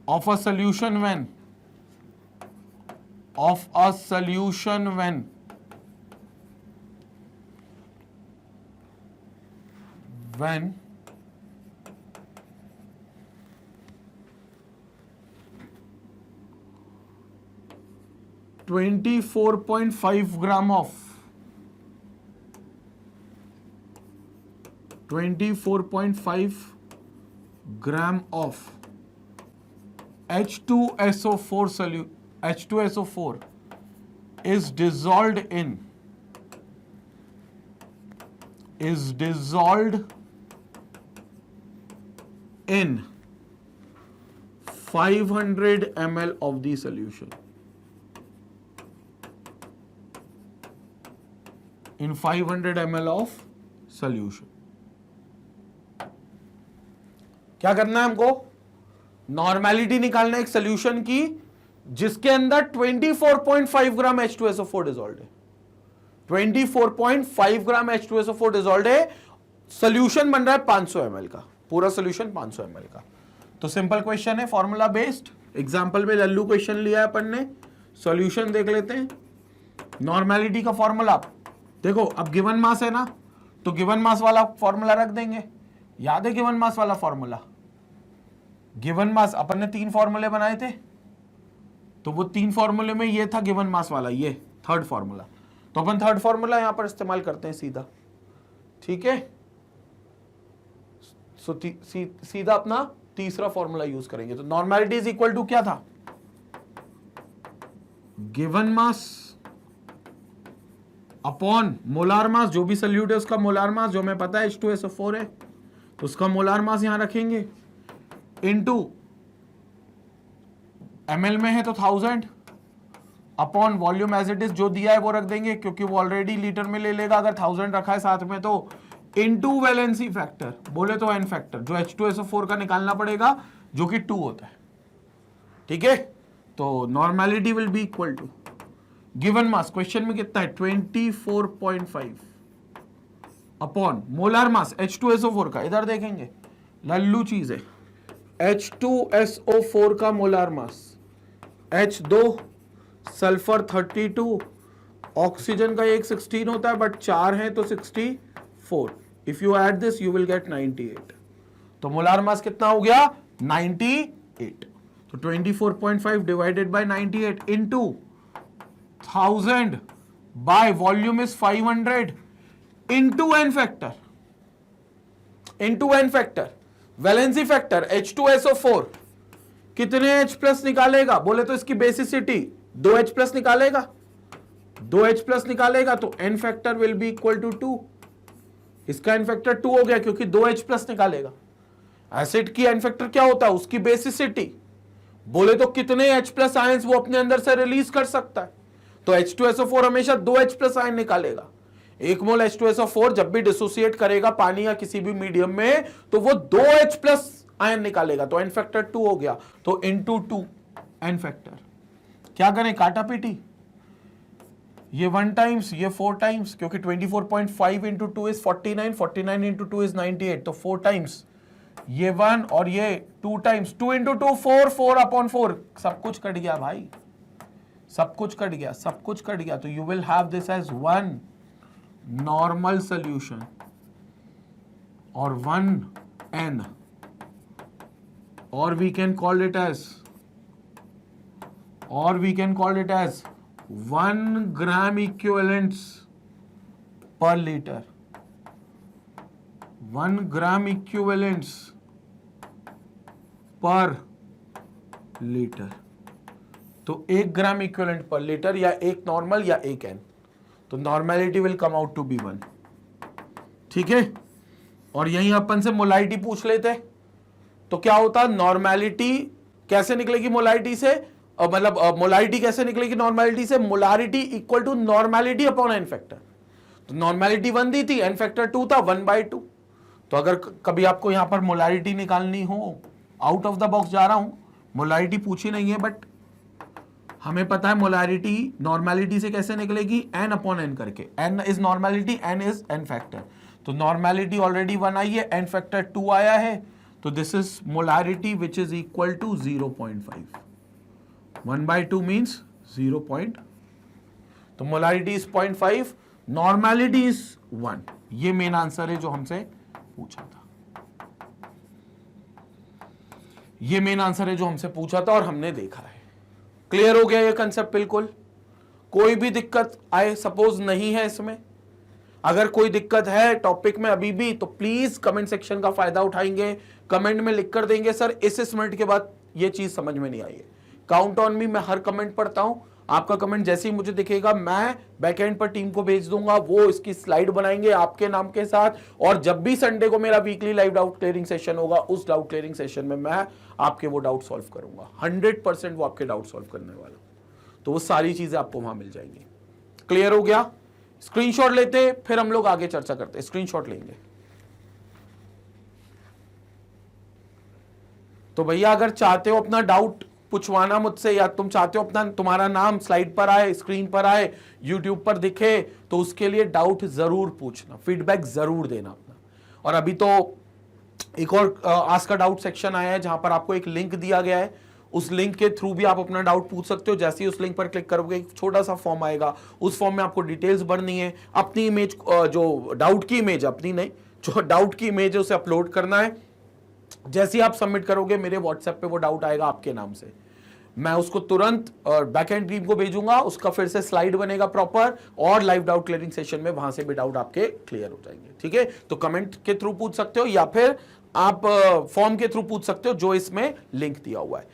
of a solution when 24.5 gram of 24.5 gram of H2SO4 is dissolved in 500 ml of the solution. In 500 ml of solution. क्या करना है हमको? नॉर्मेलिटी निकालना एक सोल्यूशन की जिसके अंदर 24.5 ग्राम H2SO4 डिसॉल्व्ड है। 24.5 ग्राम H2SO4 डिसॉल्व्ड है, सोल्यूशन बन रहा है 500 ml का, पूरा सोल्यूशन 500 ml का। तो सिंपल क्वेश्चन है, फॉर्मूला बेस्ड। एग्जांपल में लल्लू क्वेश्चन लिया है अपन ने, सॉल्यूशन देख लेते हैं। नॉर्मेलिटी का फॉर्मूला देखो, अब गिवन मास है ना, तो गिवन मास वाला फॉर्मूला रख देंगे। याद है गिवन मास वाला फॉर्मूला? गिवन मास अपन ने 3 फॉर्मूले बनाए थे, तो वो 3 फॉर्मूले में ये था गिवन मास वाला, ये थर्ड फॉर्मूला। तो अपन थर्ड फॉर्मूला यहां पर इस्तेमाल करते हैं सीधा। ठीक है, सो सीधा अपना तीसरा फॉर्मूला यूज करेंगे। तो नॉर्मेलिटी इज इक्वल टू क्या था? Given mass upon molar mass, जो भी सॉल्यूट है उसका मोलार मास, जो हमें पता है H2SO4 है तो उसका मोलार मास यहां रखेंगे, इनटू ml में है तो 1000 upon volume as it is जो दिया है वो रख देंगे, क्योंकि वो ऑलरेडी लीटर में ले लेगा अगर 1000 रखा है साथ में, तो इनटू वैलेंसी फैक्टर, बोले तो एन फैक्टर, जो H2SO4 का निकालना पड़ेगा जो कि 2 होता है। ठीक है, तो normality will be equal to given mass, question में कितना है 24.5 अपॉन मोलार मास H2SO4 का, इधर देखेंगे लल्लू चीज है, H2SO4 का molar mass, H2 sulphur 32, oxygen का एक 16 होता है बट 4 है तो 64, if you add this you will gate 98। तो मोलार मास कितना हो गया 98। तो 24.5 divided by 98 into 1000 by volume is 500 into N factor, into N factor, valency factor H2SO4 कितने H प्लस निकालेगा, बोले तो इसकी बेसिसिटी 2H प्लस निकालेगा, 2H प्लस निकालेगा तो N factor will be equal to 2, इसका एन फैक्टर 2 हो गया क्योंकि 2H प्लस निकालेगा। एसिड की एन फैक्टर क्या होता है, उसकी बेसिसिटी, बोले तो कितने H प्लस आयंस वो अपने अंदर से रिलीज कर सकता है, तो H2SO4 हमेशा 2H प्लस आयन निकालेगा। 1 मोल H2SO4 जब भी डिसोसिएट करेगा पानी या किसी भी मीडियम में तो वो 2H प्लस आयन निकालेगा, तो एन फैक्टर 2 हो गया, तो इनटू 2 एन फैक्टर। क्या करें, काटा पीटी, ये 1 टाइम्स ये 4 टाइम्स, क्योंकि 24.5 इंटू 2 इज 49, 49 इंटू 2 इज 98, तो 4 टाइम्स, ये 1 और ये 2 टाइम्स, 2 इंटू 2 4, 4 अपॉन 4, सब कुछ कट गया भाई, सब कुछ कट गया, सब कुछ कट गया। तो you will have this as 1 normal solution और 1 N, or we can call it as 1 gram equivalents per liter, 1 gram equivalents per liter। तो 1 ग्राम इक्विवेलेंट पर लीटर, या 1 नॉर्मल या 1 N, तो normality will come out to be 1। ठीक है, और यही अपन से मोलारिटी पूछ लेते, तो क्या होता, नॉर्मेलिटी कैसे निकलेगी मोलारिटी से, मतलब मोलारिटी कैसे निकलेगी नॉर्मेलिटी से, molarity equal to normality upon N factor. तो नॉर्मेलिटी 1 दी थी, एन फैक्टर 2 था, 1/2। तो अगर कभी आपको यहां पर मोलारिटी निकालनी हो, आउट ऑफ द बॉक्स जा रहा हूं, मोलारिटी पूछी नहीं है बट हमें पता है मोलारिटी नॉर्मेलिटी से कैसे निकलेगी, एन अपॉन एन करके, N is normality, N is N factor. तो नॉर्मेलिटी ऑलरेडी 1 आई है, एन फैक्टर 2 आया है, तो this is molarity which is equal to 0.5, 1/2 means 0. तो मोलारिटी इज 0.5, नॉर्मेलिटी इज 1। ये मेन आंसर है जो हमसे पूछा था, ये मेन आंसर है जो हमसे पूछा था और हमने देखा है। क्लियर हो गया ये कंसेप्ट बिल्कुल? कोई भी दिक्कत आए, सपोज नहीं है इसमें, अगर कोई दिक्कत है टॉपिक में अभी भी, तो प्लीज कमेंट सेक्शन का फायदा उठाएंगे, कमेंट में लिख कर देंगे सर इस मिनट के बाद ये चीज समझ में नहीं आई है। काउंट ऑन मी, मैं हर कमेंट पढ़ता हूं, आपका कमेंट जैसे ही मुझे दिखेगा मैं बैकएंड पर टीम को भेज दूंगा, वो इसकी स्लाइड बनाएंगे आपके नाम के साथ, और जब भी संडे को मेरा weekly live doubt clearing session होगा, उस डाउट क्लियरिंग सेशन में मैं आपके वो डाउट सॉल्व करूंगा, 100% वो आपके डाउट सॉल्व करने वाला, तो वो सारी चीजें आपको वहां मिल जाएंगी। क्लियर हो गया? स्क्रीनशॉट लेते फिर हम लोग आगे चर्चा करते, स्क्रीनशॉट लेंगे। तो भैया अगर चाहते हो अपना डाउट पूछवाना मुझसे, या तुम चाहते हो अपना तुम्हारा नाम स्लाइड पर आए, स्क्रीन पर आए, यूट्यूब पर दिखे, तो उसके लिए डाउट जरूर पूछना, फीडबैक जरूर देना अपना। और अभी तो एक और आस्क का डाउट सेक्शन आया है जहां पर आपको एक लिंक दिया गया है, उस लिंक के थ्रू भी आप अपना डाउट पूछ सकते हो। जैसे ही उस लिंक पर क्लिक करोगे एक छोटा सा फॉर्म आएगा, उस फॉर्म में आपको डिटेल्स भरनी है, अपनी इमेज, जो डाउट की इमेज, अपनी नहीं, जो डाउट की इमेज है उसे अपलोड करना है। जैसे ही आप सबमिट करोगे मेरे व्हाट्सएप पे वो डाउट आएगा आपके नाम से, मैं उसको तुरंत बैकएंड टीम को भेजूंगा, उसका फिर से स्लाइड बनेगा प्रॉपर, और लाइव डाउट क्लियरिंग सेशन में वहां से भी डाउट आपके क्लियर हो जाएंगे। ठीक है, तो कमेंट के थ्रू पूछ सकते हो या फिर आप फॉर्म के थ्रू पूछ सकते हो जो इसमें लिंक दिया हुआ है।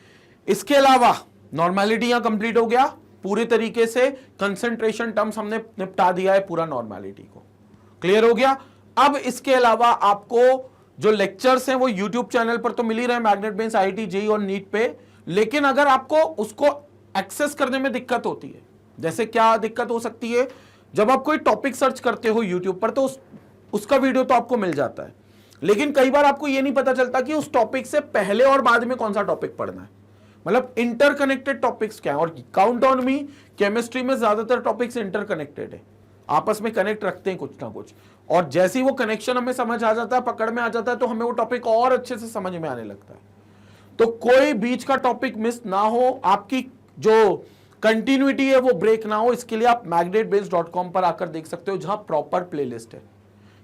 इसके अलावा नॉर्मेलिटी यहां कंप्लीट हो गया पूरे तरीके से, कंसंट्रेशन टर्म्स हमने निपटा दिया है पूरा नॉर्मेलिटी को, क्लियर हो गया। अब इसके अलावा आपको जो लेक्चर्स हैं वो यूट्यूब चैनल पर तो मिल ही रहे हैं, मैग्नेट ब्रेन्स IIT JEE और नीट पे, लेकिन अगर आपको उसको एक्सेस करने में दिक्कत होती है, जैसे क्या दिक्कत हो सकती है, जब आप कोई टॉपिक सर्च करते हो यूट्यूब पर तो उसका वीडियो तो आपको मिल जाता है, लेकिन कई बार आपको यह नहीं पता चलता कि उस टॉपिक से पहले और बाद में कौन सा टॉपिक पढ़ना है, मतलब इंटरकनेक्टेड टॉपिक्स क्या है। और काउंट ऑन मी, केमिस्ट्री में ज्यादातर टॉपिक्स इंटरकनेक्टेड है, आपस में कनेक्ट रखते हैं कुछ ना कुछ, और जैसे ही वो कनेक्शन हमें समझ आ जाता है, पकड़ में आ जाता है, तो हमें वो टॉपिक और अच्छे से समझ में आने लगता है। तो कोई बीच का टॉपिक मिस ना हो, आपकी जो कंटिन्यूटी है वो ब्रेक ना हो, इसके लिए आप magnetbrains.com पर आकर देख सकते हो, जहां प्रॉपर प्लेलिस्ट है।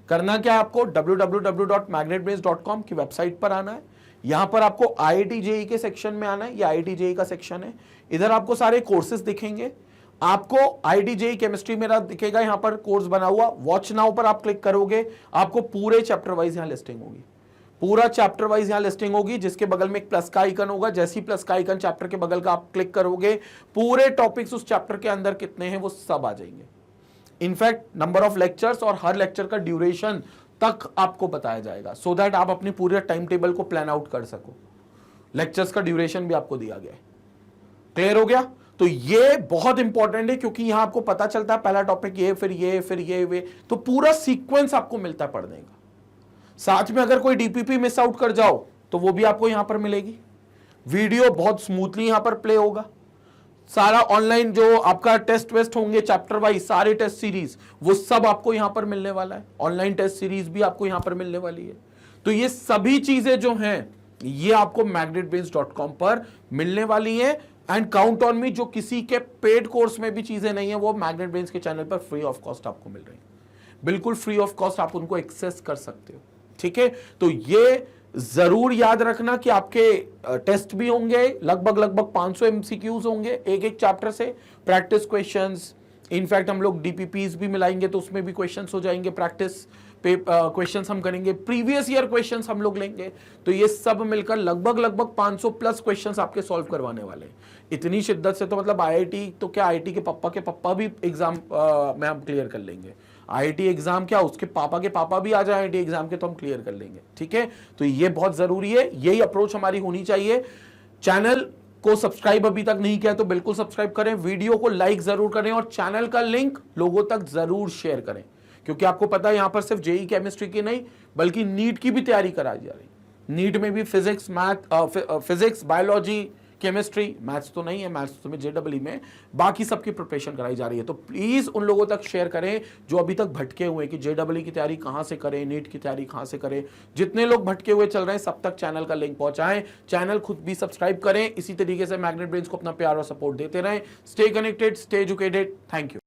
करना क्या है आपको, www.magnetbrains.com की वेबसाइट पर आना है। यहां पर आपको IIT JEE के सेक्शन में आना है, ये IIT JEE का सेक्शन है। इधर आपको सारे कोर्सेज दिखेंगे। आपको IIT JEE केमिस्ट्री मेरा दिखेगा, यहां पर कोर्स बना हुआ। वॉच नाउ पर आप क्लिक करोगे, आपको पूरे चैप्टर वाइज यहां लिस्टिंग होगी, पूरा चैप्टर वाइज यहां लिस्टिंग होगी, जिसके बगल में एक प्लस का आइकन होगा। जैसे ही प्लस का आइकन चैप्टर के बगल का आप क्लिक करोगे, पूरे टॉपिक्स उस चैप्टर के अंदर कितने हैं वो सब आ जाएंगे। इनफैक्ट नंबर ऑफ लेक्चर्स और हर लेक्चर का ड्यूरेशन तक आपको बताया जाएगा, सो दैट आप अपनी पूरे टाइम टेबल को प्लान आउट कर सको। लेक्चर्स का ड्यूरेशन भी आपको दिया गया है। क्लियर हो गया? तो ये बहुत इंपॉर्टेंट है, क्योंकि यहां आपको पता चलता है पहला टॉपिक ये, फिर ये, फिर ये, वे, तो पूरा सीक्वेंस आपको मिलता है पढ़ने का। साथ में अगर कोई डीपीपी मिस आउट कर जाओ तो वो भी आपको यहां पर मिलेगी। वीडियो बहुत स्मूथली यहां पर प्ले होगा। सारा ऑनलाइन जो आपका टेस्ट वेस्ट होंगे चैप्टर वाइज, सारे टेस्ट सीरीज, वो सब आपको यहां पर मिलने वाला है। ऑनलाइन टेस्ट सीरीज भी आपको यहां पर मिलने वाली है। तो ये सभी चीजें जो हैं ये आपको magnetbrains.com पर मिलने वाली हैं। एंड काउंट ऑन मी, जो किसी के पेड कोर्स में भी चीजें नहीं है वो मैग्नेट के चैनल पर फ्री ऑफ कॉस्ट आपको मिल रही है। बिल्कुल फ्री ऑफ कॉस्ट आप उनको एक्सेस कर सकते हो। ठीक है, तो ये जरूर याद रखना कि आपके टेस्ट भी होंगे, लगभग 500 MCQs होंगे एक एक चैप्टर से, प्रैक्टिस क्वेश्चंस। इनफैक्ट हम लोग DPPs भी मिलाएंगे तो उसमें भी क्वेश्चंस हो जाएंगे, प्रैक्टिस पे क्वेश्चंस हम करेंगे, प्रीवियस ईयर क्वेश्चंस हम लोग लेंगे। तो ये सब मिलकर लगभग 500 प्लस क्वेश्चंस आपके सॉल्व करवाने वाले हैं। इतनी शिद्दत से तो मतलब IIT तो क्या, IIT के पापा भी एग्जाम में हम क्लियर कर लेंगे। IIT एग्जाम क्या, उसके पापा के पापा भी आ जाए IIT एग्जाम के तो हम क्लियर कर लेंगे। ठीक है, तो ये बहुत जरूरी है, यही अप्रोच हमारी होनी चाहिए। चैनल को सब्सक्राइब अभी तक नहीं किया तो बिल्कुल सब्सक्राइब करें, वीडियो को लाइक जरूर करें और चैनल का लिंक लोगों तक जरूर शेयर करें, क्योंकि आपको पता है यहां पर सिर्फ JEE केमिस्ट्री की नहीं बल्कि नीट की भी तैयारी कराई जा रही। नीट में भी physics, physics, biology, chemistry, maths तो नहीं है, मैथ्स तो में JEE में, बाकी सबकी प्रिपरेशन कराई जा रही है। तो प्लीज उन लोगों तक शेयर करें जो अभी तक भटके हुए हैं कि JEE की तैयारी कहां से करें, नीट की तैयारी कहां से करें। जितने लोग भटके हुए चल रहे हैं सब तक चैनल का लिंक पहुंचाएं, चैनल खुद भी सब्सक्राइब करें। इसी तरीके से मैग्नेट ब्रेन्स को अपना प्यार और सपोर्ट देते रहें। Stay connected, stay educated. Thank you.